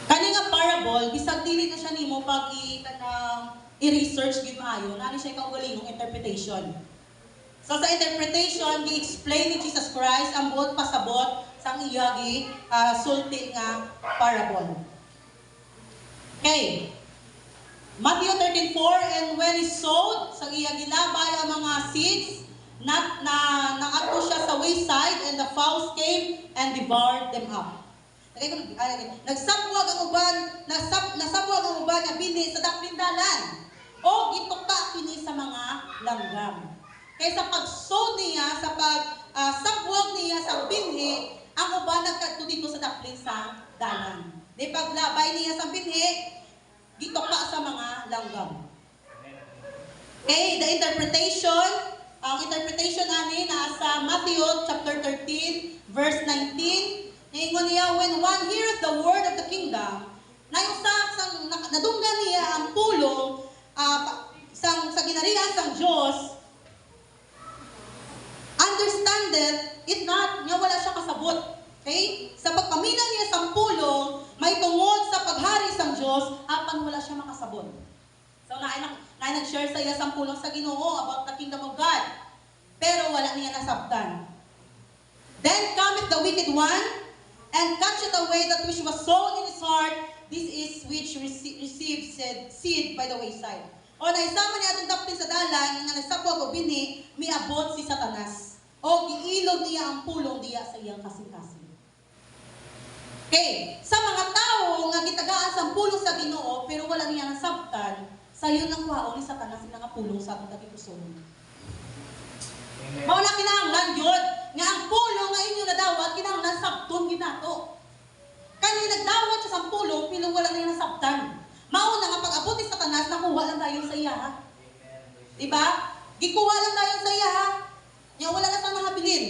Kani nga parable, bisag dili na siya nimo pag i-research gid maayo, nani siya kaugalingong interpretation. So sa interpretation, gi-explain ni Jesus Christ ang buot pasabot sang iya sulti nga parable. Okay. Matthew 13:4, and when he sowed, sa iya ginabay ang mga seeds, naadto siya sa wayside, and the fowls came and devoured them up. Nagsabwag ang uban, nasabwag ang uban nga bini sa dakpindalan, o gitukta kini sa mga langgam. Kaya sa pag-sow niya, sa pag-sabwag niya sa binhi, ang uban nagkadto dito sa daplin sa dalan. Di paglabay niya sa binhi, gitukta sa mga langgam. Okay, the interpretation, ang interpretation ani nasa Matthew chapter 13, verse 19. Ingon niya, when one heareth the word of the kingdom, nadunggan niya ang pulong sa ginarihan sang Diyos, understandeth it not, nga wala siya kasabot. Okay? Sa pagpaminaw niya sa pulong, may tungod sa paghari sang Diyos, apan wala siya makasabot. So, nag-share sa iya sa pulong sa Ginoo about the kingdom of God. Pero wala niya nasabtan. Then cometh the wicked one, and catcheth away that which was sown in his heart, this is which receives seed by the wayside. O naisama niya atong dapin sa dalan, nga nagsabwag o bini, miabot si Satanas. O giilog niya ang pulong diya sa iyang kasing-kasing. Okay, sa mga tao nga gitagaan sa pulong sa Ginoo, pero wala niya nasabtan, sa iyo nang kwaon ni Satanas nga pulong sa atong kagipuson. Mao na kinahanglan gyud nga ang pulong nga inyo nadawat kinahanglan sabton ginato. Kani nagdawat siya sa pulong pero wala na nasabtan. Mao na nga pag-abot ni Satanas nakuha lang dayon sa iya. Di ba? Gikuha lang dayon sa iya. Nya wala na sa mga bilin.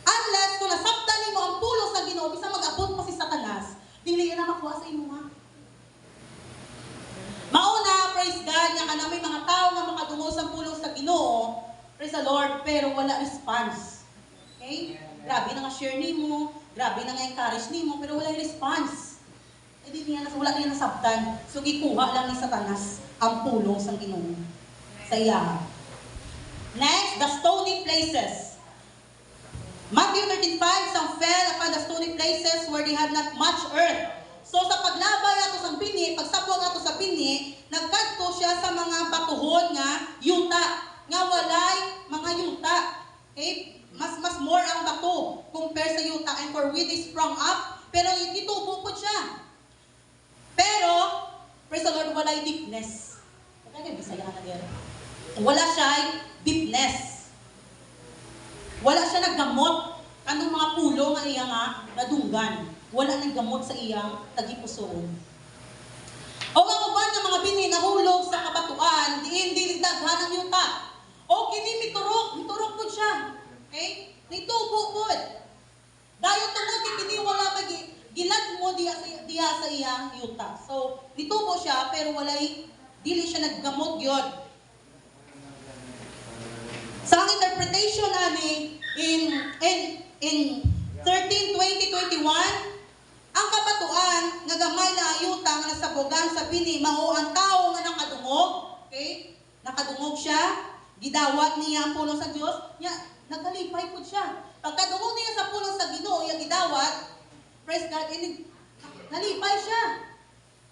Unless kung nasabtan nimo ang pulong sa Ginoo bisa mag-abot pa si Satanas, dili na makuha sa imo ha. Mao na, praise God, nga kana may mga tao nga makadungog sa pulong sa Ginoo. Praise the Lord, pero wala response. Okay? Grabe na nga share nimo, grabe na nga encourage nimo, pero wala response. Eh di niya, wala niya nasabtan. So gikuha lang ni Satanas ang pulong sa Ginoo sa iya. Next, the stony places. Matthew 13:5, some fell upon the stony places where they had not much earth. So sa paglabay ato sa bini, pagsabwag ato sa bini, nagkadto siya sa mga batuhon nga yuta. Nga walay mga yuta. Okay? Mas more ang bato compare sa yuta, and for which they sprung up, pero itubo po siya. Pero, praise the Lord, walay deepness. Okay, Bisaya na diyan. Wala siya deepness. Wala siya naggamot kanong mga pulo nga iya nga nadunggan. Wala naggamot sa iyang tagipusoon. O nga uban nga mga bini nahulog sa kabatuan, diin daghan ang yuta. O kini miturok po siya. Okay? Nitubo po. Dayon tungod kini wala gilad mo diya sa iyang yuta. So, nitubo siya pero walay dili siya naggamot gyud. Sa interpretation ani in 13:20-21, ang kabatuan nga gamay na ayuta nga nasabogan sa bini mao ang tawo nga nakadungog. Okay? Nakadungog siya. Gidawat niya ang pulong sa Diyos, nagkalipay po siya. Pagkadungog niya sa pulong sa Ginoo, yung gidawat, praise God, nalipay siya.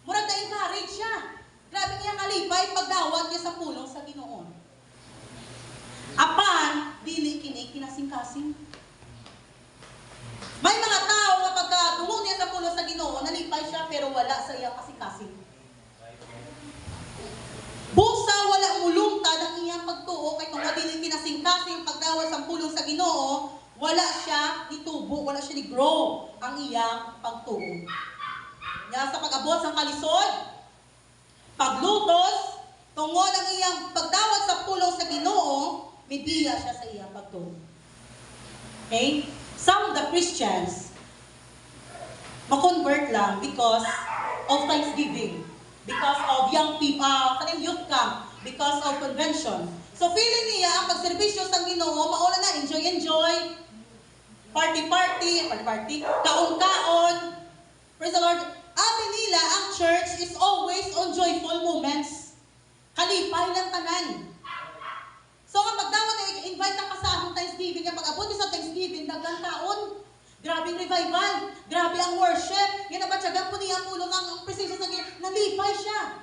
Murag na-encourage siya. Grabe niya kalipay pagdawat niya sa pulong sa Ginoo. Apan, dili kini kinasing-kasing. May mga tao nga pagkadungog niya sa pulong sa Ginoo, nalipay siya pero wala sa iyang kasing-kasing. Busa wala mulungtad ang iyang pagtuo kay kung dili kinasing-kasing pagdawat sa pulong sa Ginoo, wala siya nitubo, wala siya ni-grow ang iyang pagtuo. Nga sa pag-abot sa kalisod, paglutos, tungod ang iyang pagdawat sa pulong sa Ginoo, midiya siya sa iyang pagtuo. Okay? Some of the Christians ma-convert lang because of Thanksgiving. Because of young people, youth camp, because of convention. So feeling niya ang pagserbisyo sa Ginoo, maula na enjoy, party, kaon. Praise the Lord. Abi nila ang church is always on joyful moments. Kalipay lang tanan. So kapag dapat invite ka sa among Thanksgiving, kapag abot sa Thanksgiving, dagang taon. Grabing revival, grabe ang worship. Yan ba tiyagan po niya pulo ng presensya sa Ginoo. Nalipay siya.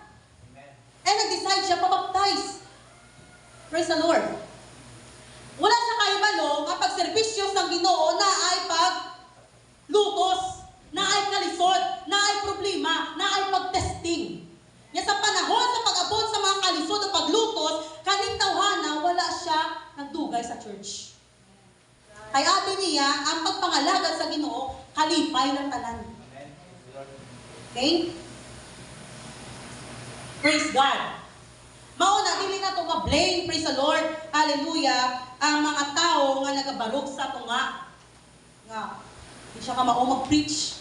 Amen. And nag-decide siya pabaptize. Praise the Lord. Wala sa kaibalo nga pagserbisyo sa Ginoo na ay paglutos, na ay kalisod, na ay problema, na ay pagtesting. Nga sa panahon sa pag-abot sa mga kalisod o paglutos, kaning tawhana wala siya nagdugay sa church. Kaya ato niya, ang pagpangalagad sa Ginoo, kalipay ng tanan. Okay? Praise God. Mauna, dili na ito ma-blame, praise the Lord, hallelujah, ang mga tao nga nagabarog sa ito nga. Hindi siya ka mag-preach.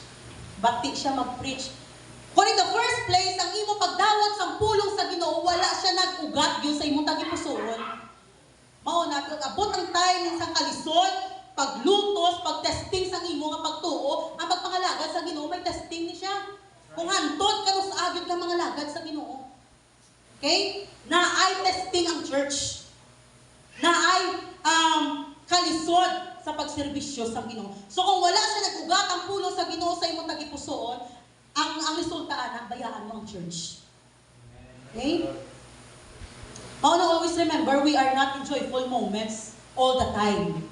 Bati siya mag-preach. Kung in the first place, ang imo pagdawat sa pulong sa Ginoo, wala siya nag-ugat yun sa imong tagipusoon. Mauna, abot ang time sa kalisod, paglutos, pagtesting sa imo nga pagtuo, ang pagpangalagad sa Ginoo may testing ni siya. Kung hantod ka sa agad ka mga lagad sa Ginoo. Okay? Na ay testing ang church. Na ay kalisod sa pagserbisyo sa Ginoo. So kung wala siya nag-ugat ang pulong sa Ginoo sa imong tagipusoon, ang resulta anak bayaan mo ang church. Okay? Always remember, we are not in joyful moments all the time.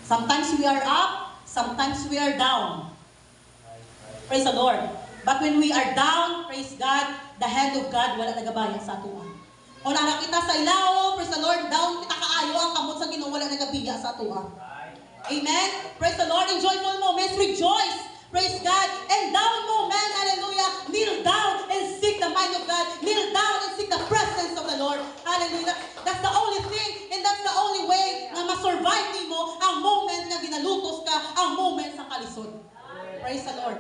Sometimes we are up, sometimes we are down. Praise the Lord. But when we are down, praise God, the hand of God wala nagabayan sa atuan. O nakita sa ilaw, praise the Lord, down kita kaayo ang kamot sa Ginoo wala nagabiya sa atuan. Amen. Praise the Lord. In joyful moments, rejoice. Praise God. And down moment, hallelujah, kneel down and seek the mind of God. Kneel down and seek the presence of the Lord. Hallelujah. That's the only thing and that's the only way na ma-survive nimo ang moment na ginalutos ka, ang moment sa kalisod. Praise the Lord.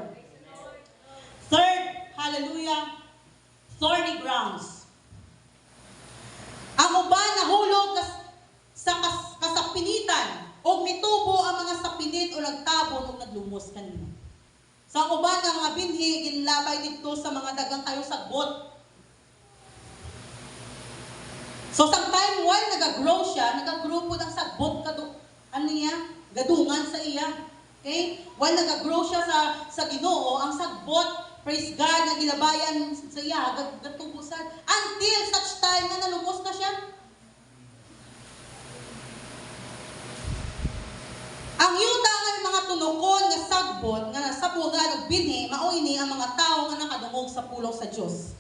Third, hallelujah, thorny grounds. Ang uban nahulog sa kasapinitan o mitubo ang mga sapinit o nagtabon o naglumos kanina. Sa uban ng mga binhi, ginlabay dito sa mga dagang kayo sagbot. So sometime while nag-grow siya, nag-grow po ng sagbot ano niya? Gadungan sa iya. Okay? While nag-grow siya sa Ginoo, ang sagbot, praise God, na gilabayan sa iya, gatubusan, until such time na nalumos na siya. Ang yuta nga mga tunokon nga sagbot, nga nasabugan og binhi, mao ini ang mga tao nga nakadungog sa pulong sa Dios.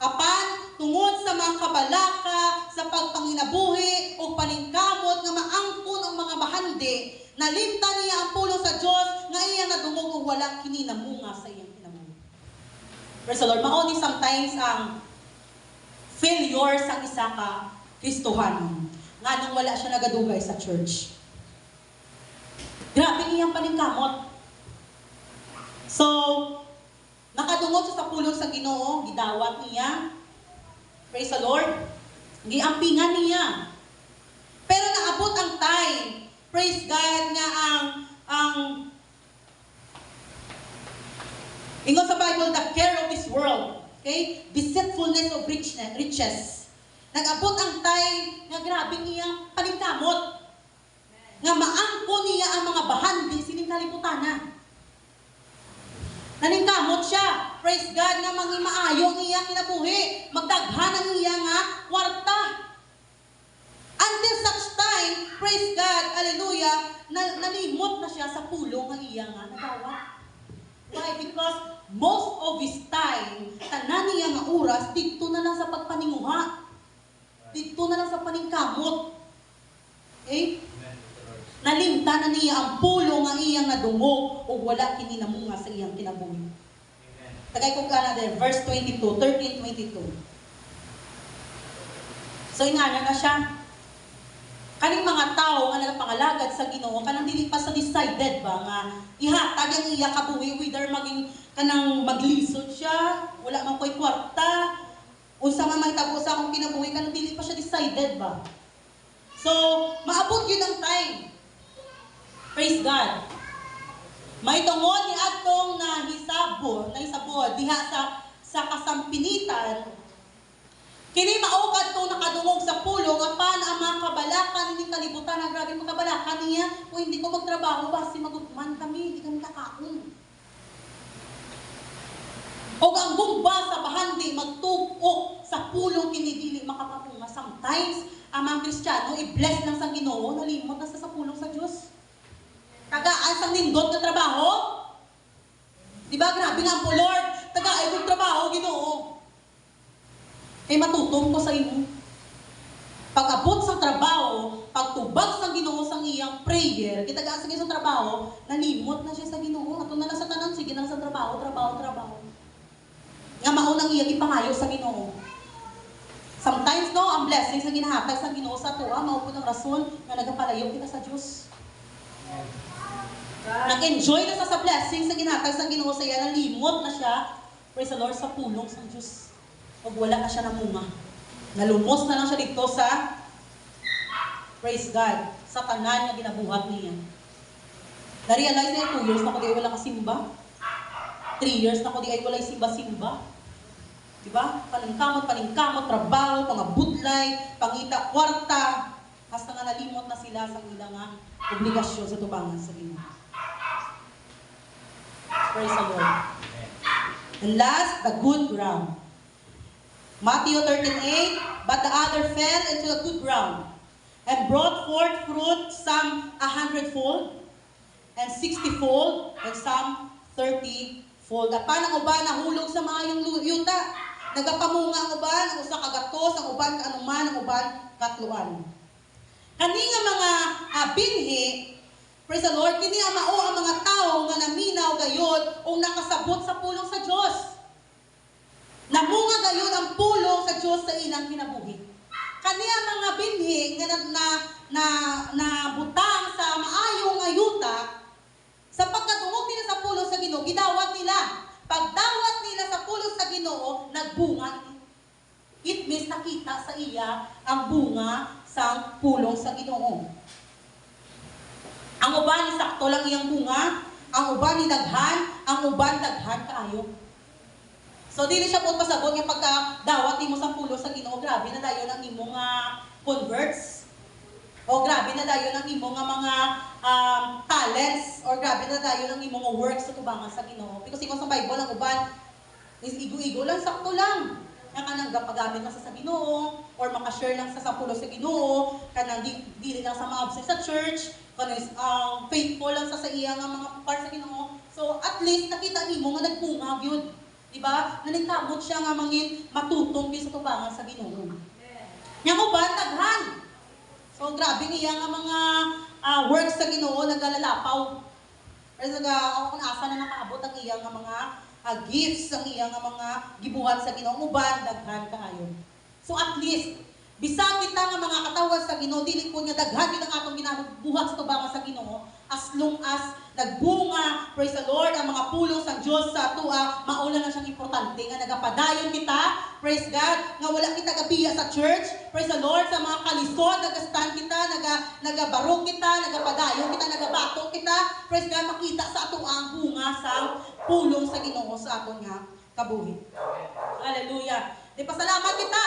Apan tungod sa mga kabalaka, sa pagpanginabuhi o paningkamot nga maangkon ang mga bahandi, nalimtan niya ang pulong sa Dios nga iya nadungog og wala kini namunga sa iyang kinabuhi. Praise the Lord. Mao ni sometimes ang failure sa isa ka Kristohanon nganong wala siya nagadugay sa church. Grabe iyang paningkamot. So, nakadungog siya sa pulong sa Ginoo, gidawat niya. Praise the Lord. Giampingan niya. Pero naabot ang time, praise God, nga ang ingon sa Bible, the care of this world, okay? Deceitfulness of riches. Nag-abot ang time nga grabe iyang paningkamot. Nga maangko niya ang mga bahandi sining kalibutan na. Naningkamot siya. Praise God nga maayo ang iyang kinabuhi. Magdaghan ang iyang kwarta. Until such time, praise God, hallelujah, nalimot na siya sa pulong nga iyang nagawa. Why? Because most of his time, tanan niya nga oras, dito na lang sa pagpaninguha. Dito na lang sa paningkamot. Okay? Nalimtan na niya ang pulo nga iyang nadungog o wala kini namunga sa iyang kinabuhi. Tagay ko ka na din, verse 22, 13:22. So ingana na siya. Kaning mga tao nga nagapangalagad sa Ginoo, kanang dili pa sa decided ba nga ihatag ang iya kabuhi whether maging kanang maglisod siya, wala man ko'y kwarta, unsa man may tabo sa akong kinabuhi, kanang dili pa siya decided ba. So, maabot yun ang time. Praise God. May tungod ni atong nahisabo diha sa kasampinitan Kini maukad to nakadungog sa pulong apan ang mga kabalakan ni kalibutan na grabe mga kabalakan niya kung hindi ko magtrabaho basi magutman kami hindi kami kakaon. O ang gumba sa bahandi magtugo sa pulong kinidili makapatunga. Sometimes ang mga Kristiyano i-bless lang sa Ginoo nalimot na sa pulong sa Dios. Tagaan sang nindot na trabaho. Di ba grabe nga po Lord, tagaan ko trabaho Ginoo. Kay matutong ko sa imo. Pag-abot sa trabaho, pagtubag sa Ginoo sang iyang prayer, kita gaan sa isang trabaho, nalimot na siya sa Ginoo. Ato na lang sa tanan, sige na lang sa trabaho. Nga maunang iyang ipangayo sa Ginoo. Sometimes no, ang blessings na ginahatag sa Ginoo sa tuwa, mao ng rason nga nagapalayo kita sa Dios. Nag-enjoy na sa blessings na ginahatag sa Ginoo sa iya, nalimot na siya, praise the Lord, sa pulong sa Dios. Pag wala na siya namunga. Nalumos na lang siya dito sa, praise God, sa tanan na ginabuhat niya. Na-realize na 2 years na ko di ay wala kasimba. 3 years na ko di ay wala simba-simba. Diba? Paningkamot, trabaho, pangabudlay, pangita, kwarta. Hasta nga nalimot na sila sa ilang obligasyon sa tubangan sa Ginoo. Praise the Lord. And last, the good ground. Matthew 13:8, but the other fell into the good ground and brought forth fruit, some 100-fold, and 60-fold, and some 30-fold. At panang uban nahulog sa maayong yuta, nagapamunga ang uban, ang usa kagatos, ang uban kaanuman, ang uban katluan. Kani nga mga binhi, praise the Lord, kini ang mao ang mga tao nga naminaw gayod o nakasabot sa pulong sa Dios. Namunga gayon ang pulong sa Diyos sa ilang kinabuhi. Kaniya mga binhi nga na butang sa maayong ayuta, sa pagkadungog nila sa pulong sa Ginoo, gidawat nila. Pagdawat nila sa pulong sa Ginoo, nagbunga. It means nakita sa iya ang bunga sa pulong sa Ginoo. Ang uban ni sakto lang iyang bunga, ang uban ni daghan, ang uban daghan kaayo. So, dili siya po pasabot nga pagka-dawat mo sa pulo sa Ginoo, grabe na dayon ang imong converts. O grabe na dayon ang imong mga talents. Or grabe na dayon ang imong works sa tubangan sa Ginoo. Because ikaw sa Bible, ang uban, is igo-igo lang, sakto lang. Nga kanang pagamit lang sa Ginoo, or makashare lang sa pulo sa Ginoo, kanang dili lang sa mga absent sa church, kanang faithful lang sa iya nga mga part sa Ginoo. So, at least, nakita nimo nga nagbunga yun. Diba? Nanintabot siya nga mangin matutong sa tubangan sa Ginoo. Yang uban daghan. So grabe niya nga mga works sa Ginoo nagalalapaw. Pero kung asa na nakaabot ang iya nga mga gifts ang iya nga mga gibuhat sa Ginoo, uban daghan kaayo. So at least bisag kita nga mga katawan sa Ginoo, dili po niya daghan yun ang atong ginabuhat sa tubangan sa Ginoo, as long as nagbunga, praise the Lord, ang mga pulong sa Diyos sa atua, maula na siyang importante nga nagapadayon kita, praise God, nga wala kita gabiya sa church, praise the Lord, sa mga kalisod, nagastan kita, nagabarog kita, nagapadayon kita, nagabato kita, praise God, makita sa atua ang bunga sa pulong sa Ginoo sa aton nga kabuhi. Hallelujah. Di pasalamat kita.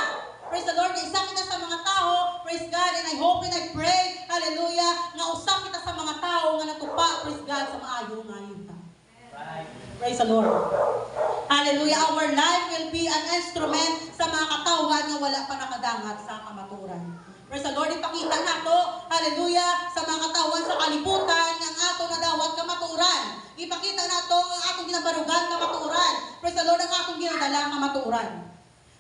Praise the Lord, isa kita sa mga tao, praise God, and I hope and I pray, hallelujah, nga usa kita sa mga tao nga natupa, praise God, sa maayo nga yuta. Praise the Lord. Hallelujah, our life will be an instrument sa mga katawan nga wala pa nakadangat sa kamaturan. Praise the Lord, ipakita nato, hallelujah, sa mga katawan sa kalibutan, nga ato na dawat kamaturan. Ipakita nato ang atong ginabarugan kamaturan. Praise the Lord, ang atong ginadala kamaturan.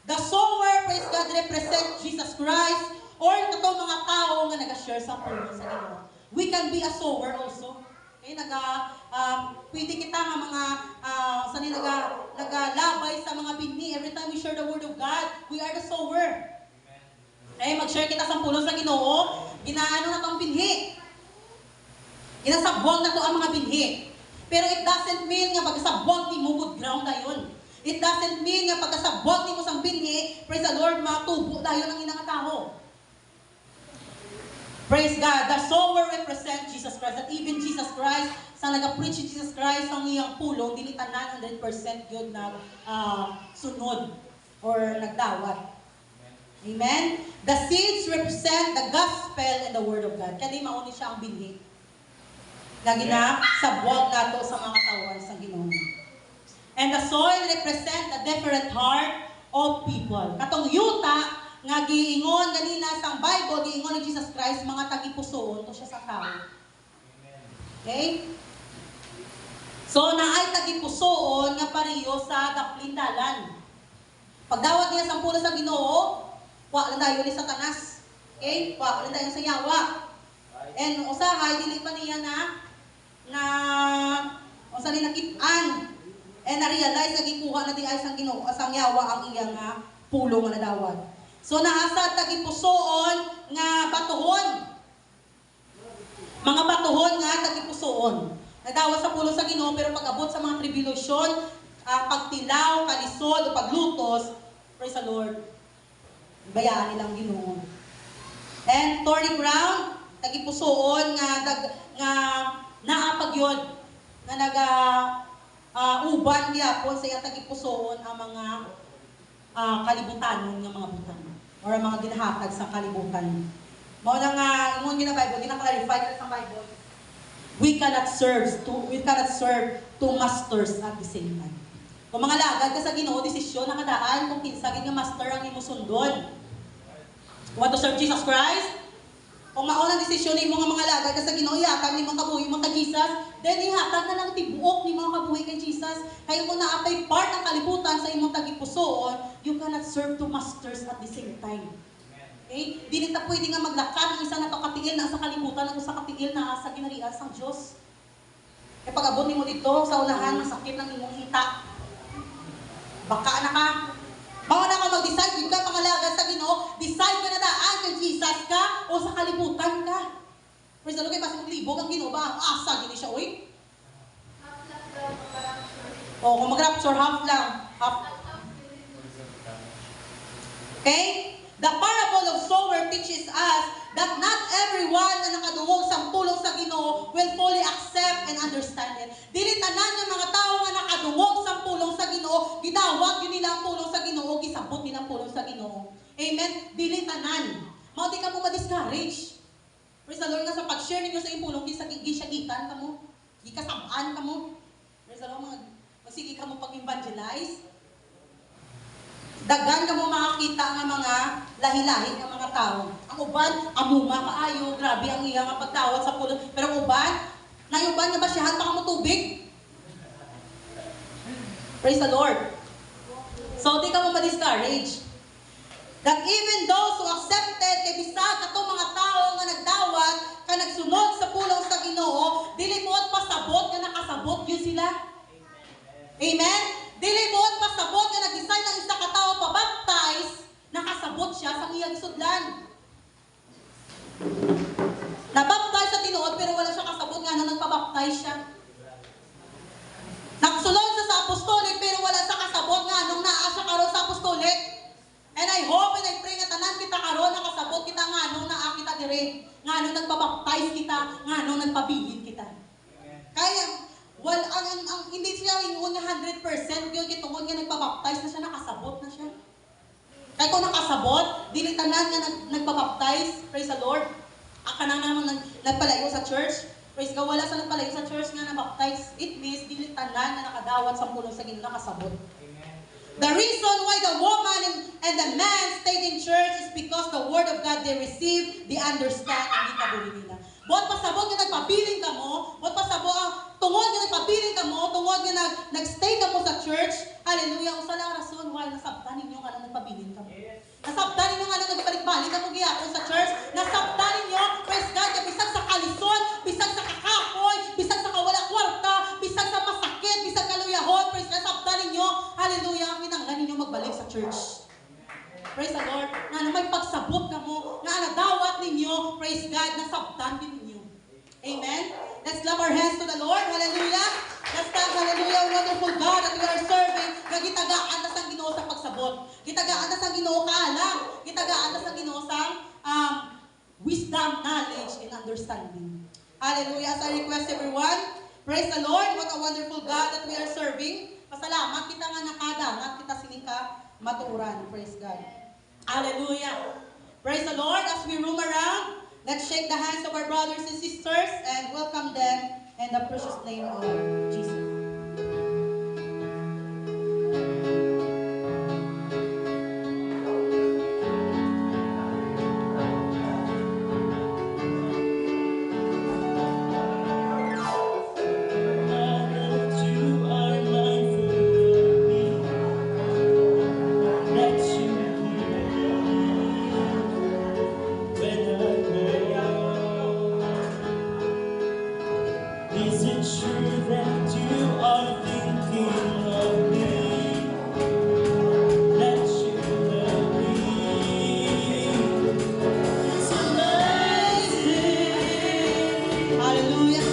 The sower, praise God, represent Jesus Christ, or ito mga tao nga nag-share sa pulong sa Ginoo. We can be a sower also. Okay, pwede kita nga mga nagalabay sa mga binhi. Every time we share the word of God, we are the sower. Okay, mag-share kita sa pulong sa Ginoo, ginaano na tong binhi. Ginasabwang na to ang mga binhi. Pero it doesn't mean nga pagkasabwang di mo good ground na yun. It doesn't mean nga pagkasabwag ni mo sang binhi, praise the Lord, matubo tayo ng inang tao. Praise God, the sower represents Jesus Christ. At even Jesus Christ, sa nag-preach si Jesus Christ, ang iyang pulong, dili tanan 100% yun na sunod or nagdawat. Amen? The seeds represent the gospel and the word of God. Kaya di mauni siya ang binhi. Lagi na sa buwag nato sa mga katawan sa Ginoo. And the soil represent the different heart of people. Katong yuta nga giingon ganina sa Bible, giingon ni Jesus Christ, mga tagipusoon to siya sa tao. Okay? So naay tagipusoon nga pareho sa daplindalan. Pagdawat niya sa pulo sa Ginoo, wa lang dayon ni Satanas. Okay? Wa lang dayon sa yawa. And usahay dili pa niya na usa ni nakit-an. And na-realize na gikuha na di ay sang Ginoo, asang yawa ang iyang pulo nga nadawat. So naasa tagipusoon nga batuhon. Mga batuhon nga tagipusoon. Nadawat sa pulo sa Ginoo pero pag-abot sa mga tribulation, pagtilaw, kalisod o paglutos, praise the Lord, bayaan nilang Ginoo. And thorny ground, tagipusoon nga naapag yun, nga uban gyapon sa iyang tagipusoon ang mga kalibutanon nga mga butang or ang mga ginahatag sa kalibutan. Mao na nga ingon gina Bible, gina-clarify sa Bible. We cannot serve two masters at the same time. Kung mga lagad ka sa Ginoo, desisyon nakadaan kung kinsa gid nga master ang imo sundon. Want to serve Jesus Christ? Kung mauna desisyon ni mga lagad ka sa Ginoo, ihatag ni mga kabuhi mo kay Jesus, then ihatag na lang tibuok ni mga kabuhi kay Jesus. Kaya kung naapay part ng kalibutan sa imong tagipusoon, you cannot serve two masters at the same time. Okay? Dili ta pwede nga maglakan ang isa na katiil na sa kalibutan ang usa katiil na sa ginharian sang Dios. E pag-abot nimo dito sa unahan ng sakit ng imong hita. Baka na ka. Mao na ka mag-decide gid ka pangalagad sa Ginoo, decide ka na daan kay Jesus ka o sa kalibutan ka. Praise the Lord, kay pasig libog ang Ginoo ba? Asa gini siya oy. Kung mag-rapture half lang, half. Okay? The parable of sower teaches us that not everyone na nakadungog sa pulong sa Ginoo will fully accept and understand it. Dili tanan nga mga tawo nga nakadungog sa pulong sa Ginoo, gidawat yun nila ang pulong sa Ginoo, gisabot nila ang pulong sa Ginoo. Amen? Dili tanan. Mao di ka mo ma-discourage. Praise the Lord nga sa pag-share ninyo sa imong pulong gisyagitan kamo, gikasab-an kamo. Praise the Lord, magsige ka mo pag-evangelize. Dagan ka mo makakita nga mga lahi-lahi ng mga tao. Ang uban, amuma kaayo, grabe ang iya nga pagtawat sa pulong. Pero ang uban, nayuban nga basyahan pa ka mo tubig. Praise the Lord. So, di ka mo ma-discourage. That even those who accepted, kay bisag atong mga tao nga nagdawat, ka nagsunod sa pulong sa Ginoo, dili mo at pasabot nga nakasabot yun sila. Amen? Dili mo at pasabot nga nag-decide ng isa ka tao pa-baptize, nakasabot siya sa iyang sudlan. Na-baptize sa tinuod pero wala siya kasabot nga nung nagpa-baptize siya. Nagsulod siya sa apostolic pero wala siya kasabot nga nung naa siya karon sa apostolic. And I hope and I pray nga tanan kita karon nakasabot kita nga nung naa kita dire, nga nung nagpa-baptize kita, nga nung nagpabilin kita. Kaya ang hindi siya ingon nga 100% gyud kitungod nga nagpa-baptize na siya, nakasabot na siya. Kaya kung nakasabot, dili tanan nga nagpa-baptize, praise the Lord. Aka na naman nagpalayo sa church. Praise God, wala sa nagpalayo sa church nga na-baptize. It means dili tanan nga nakadawat sa pulong sa Ginoo nakasabot. The reason why the woman and the man stayed in church is because the word of God they received, they understand, and di kabuli nila. Buot pasabot nga nagpabiling ka mo, buot pasabot tungod nga nagpabiling ka mo, tungod nga nagstay ka mo sa church, hallelujah, usa lang rason why nasabtan ninyo nga nang nagpabiling ka mo. Nasabtan ninyo nga nang nagbalik-balik ka mo gihapon sa church, nasabtan ninyo, praise God, bisag sa kalisod, bisag sa kakapoy, bisag sa kawala kwarta, bisag sa masakit, bisag kaluyahon, praise God, nasabtan ninyo, hallelujah, kinanglan ninyo magbalik sa church. Praise the Lord. Nga may pagsabot ka mo, nga nadawat ninyo, praise God, nasabtan din ninyo. Amen? Let's clap our hands to the Lord. Hallelujah. Let's thank, hallelujah, wonderful God that we are serving. Nga gitagaan na sa Ginoo sa pagsabot. Gitagaan na sa Ginoo kaalam. Gitagaan na sa Ginoo sa wisdom, knowledge, and understanding. Hallelujah. As I request everyone, praise the Lord. What a wonderful God that we are serving. Pasalamat kita nga nakadangat kita sining ka maturan. Praise God. Hallelujah. Praise the Lord. As we roam around, let's shake the hands of our brothers and sisters and welcome them in the precious name of Jesus. Is it true that you are thinking of me? That you love me? It's amazing. Hallelujah.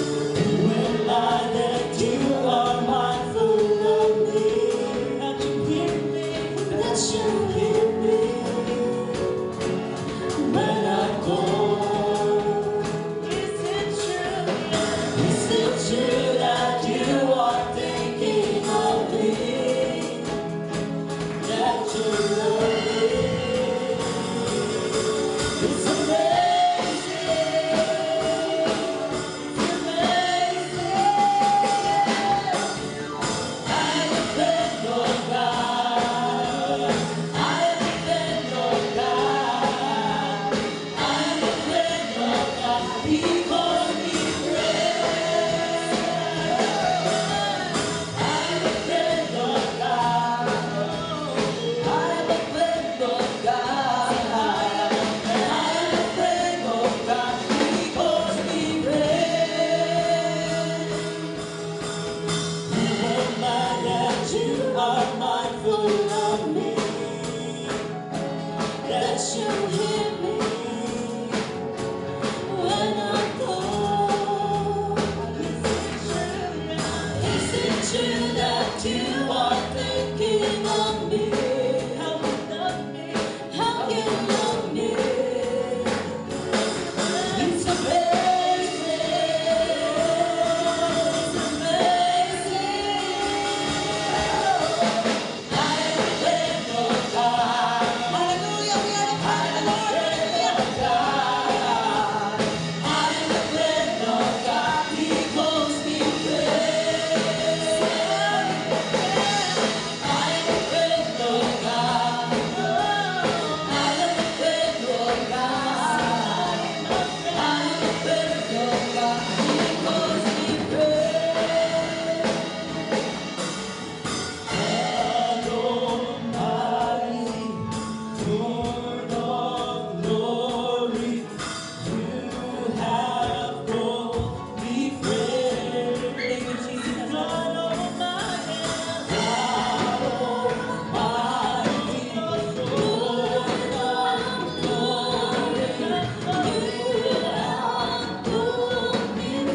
When that you are mindful of me. That you hear me. That you hear me. When I go. Is it true that you are thinking of me? That you love me? It's amazing. It's amazing. I depend on God. I depend on God. I depend on God. He calls me praise. I depend on God. I depend on God. I depend on God. He calls me praise. Remember that you are mindful of me. That you hear me when I go. Is it true that you are thinking of me? How you love me? How you love me? It's amazing. It's amazing. I depend on God. Hallelujah. We are the Father, the Lord. Hallelujah. I depend on God. He calls me praise. I depend on God. I depend on God. I depend on God. He calls me praise. Almighty, Lord of glory, you have called me friend. Thank you, Jesus. God Almighty, Lord of glory, you have called me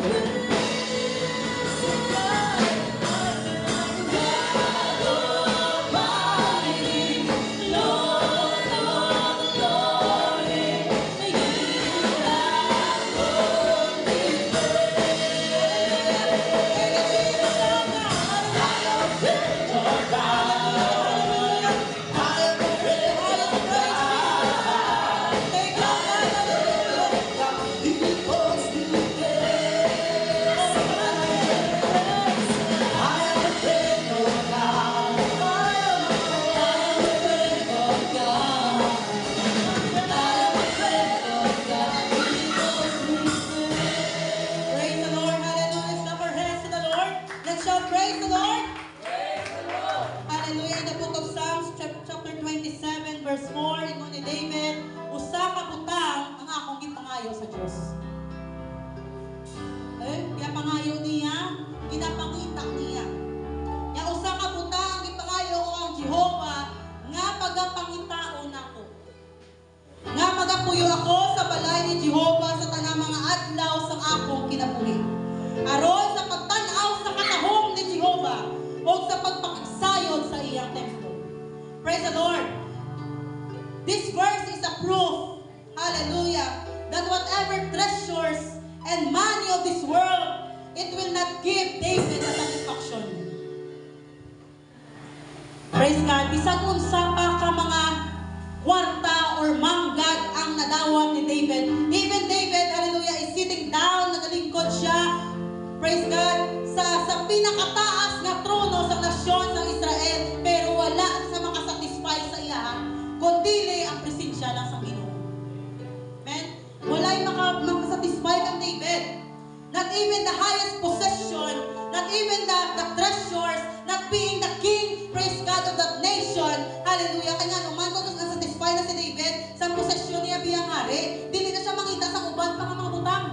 Praise the Lord. Hallelujah. Let's clap our hands to the Lord. Let's shout, praise the Lord. Hallelujah. In the book of Psalms, chapter 27, verse 4, ingon ni David, usa ka butang ang akong gipangayo sa Diyos. Kaya pangayo niya, ginapangita niya. Yang usa ka butang gipangayo ko ang Jehova, nga pagapangitaon ako. Nga magapuyo ako sa balay ni Jehova sa tanang mga adlaw sa akong kinabuhi. Aron sa pagtanaw sa katahom ni Jehova o sa pagpakasayod sa iyang templo. Praise the Lord. This verse is a proof, hallelujah, that whatever treasures and money of this world, it will not give David a satisfaction. Praise God. Bisag unsa pa ka mga kwarta or manggad ang nadawat ni David. Even David, hallelujah, is sitting down, nagalingkod siya, praise God, sa pinakataas nga trono sa nasyon ng Israel, pero wala sa makasatisfy sa iya, kundi ang presensya lang sa Ginoo. Amen? Wala yung makasatisfy kang David. Not even the highest possession, not even the treasures, not being the king, praise God, of that nation. Hallelujah. Kaya nga naman, kung nasatisfy na si David sa possession niya biyang hari, dili na siya mangita sa uban pa nga mga butang.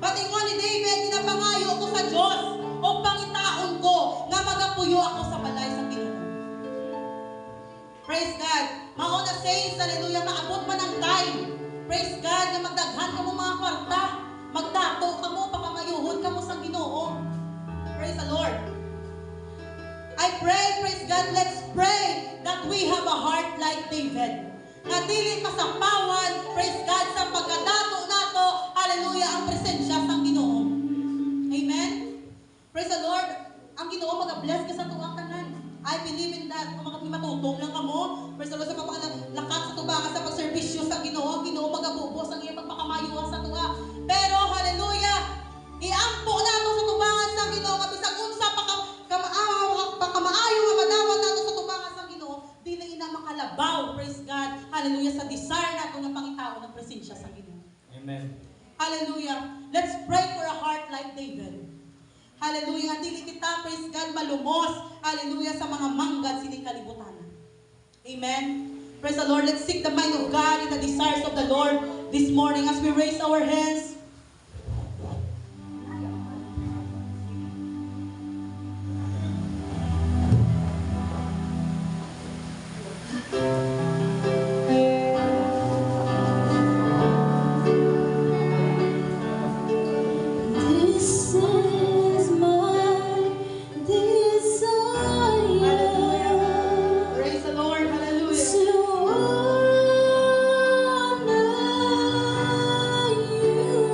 Pati nga ni David, ginapangayo ko sa Diyos o pangitaon ko nga magapuyo ako sa balay sa Ginoo. Praise God. Mauna says, hallelujah, maabot man ang time. Praise God, nga magdaghan ka mo mga kwarta. Magdato ka mo, pakamayuhon ka mo sa Ginoo. Praise the Lord. I pray, praise God, let's pray that we have a heart like David. Nga dili masapawan, praise God, sa pagkadato nato, hallelujah, ang presensya sa Ginoo. Amen? Praise the Lord. Ang Ginoo mag-bless ka sa tuwang tanan. I believe in that. Kung matutong lang ka mo, praise the Lord, sa pagpakalakat sa tubangan sa pagservisyo sa Ginoo, ang Ginoo mag-abubos ang iyong pagpakamayuhan sa tuwa. Pero, hallelujah, iampo na ito sa tubangan sa Ginoo, nga bisag unsa pakamaayo nga madawat nato sa tubangan sa Ginoo, dili ina makalabaw, praise God, hallelujah, sa desire nato nga pangitao ng presensya sa Ginoo. Amen. Hallelujah. Let's pray for a heart like David. Hallelujah. Dili kita, praise God, malumos, hallelujah, sa mga manggad sining kalibutan. Amen. Praise the Lord. Let's seek the mind of God and the desires of the Lord this morning as we raise our hands. This is my desire. Praise the Lord. Hallelujah. To honor you.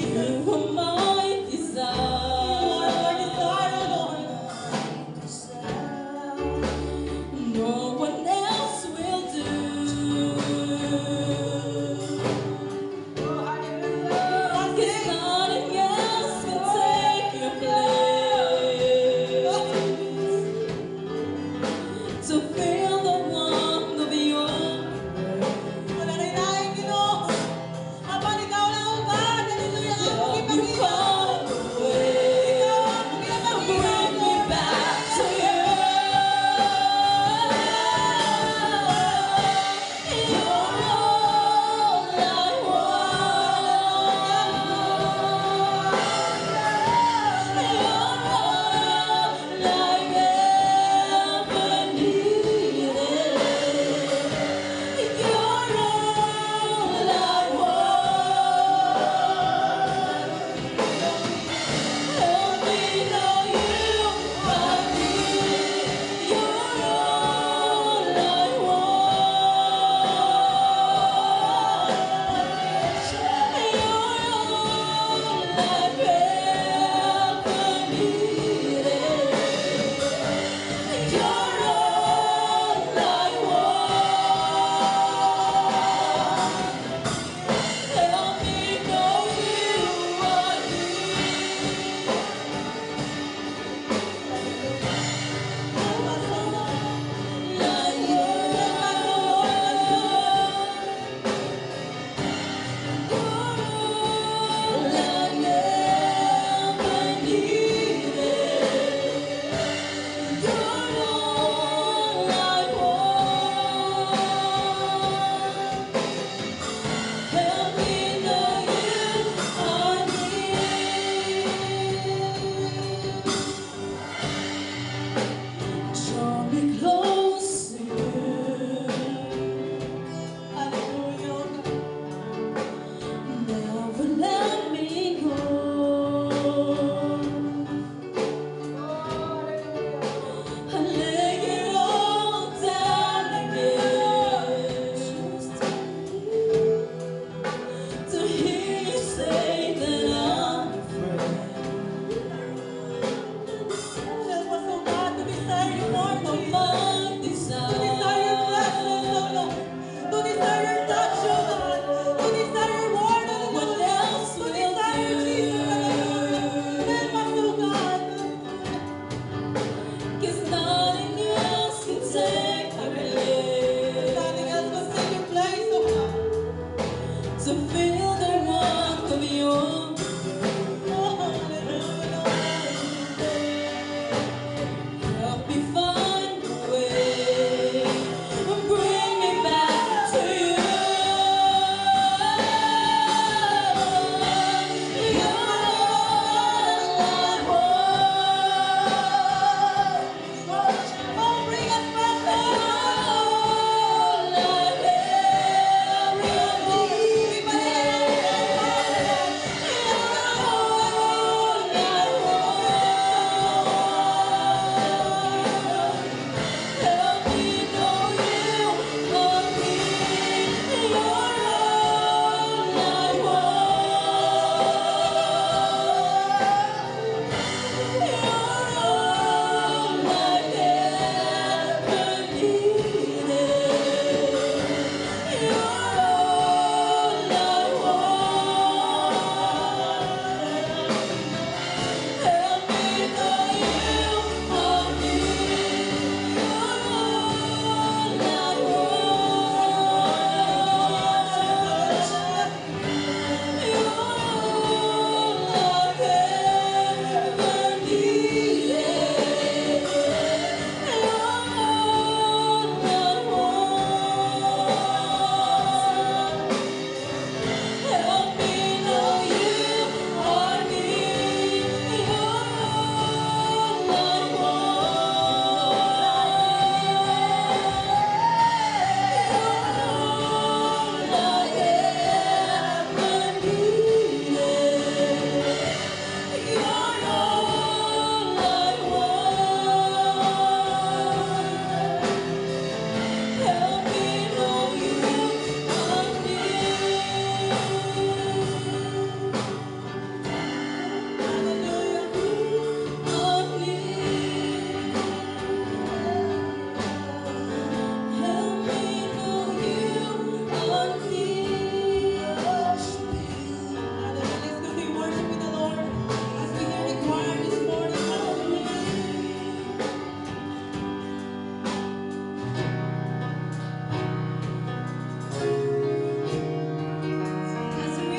you.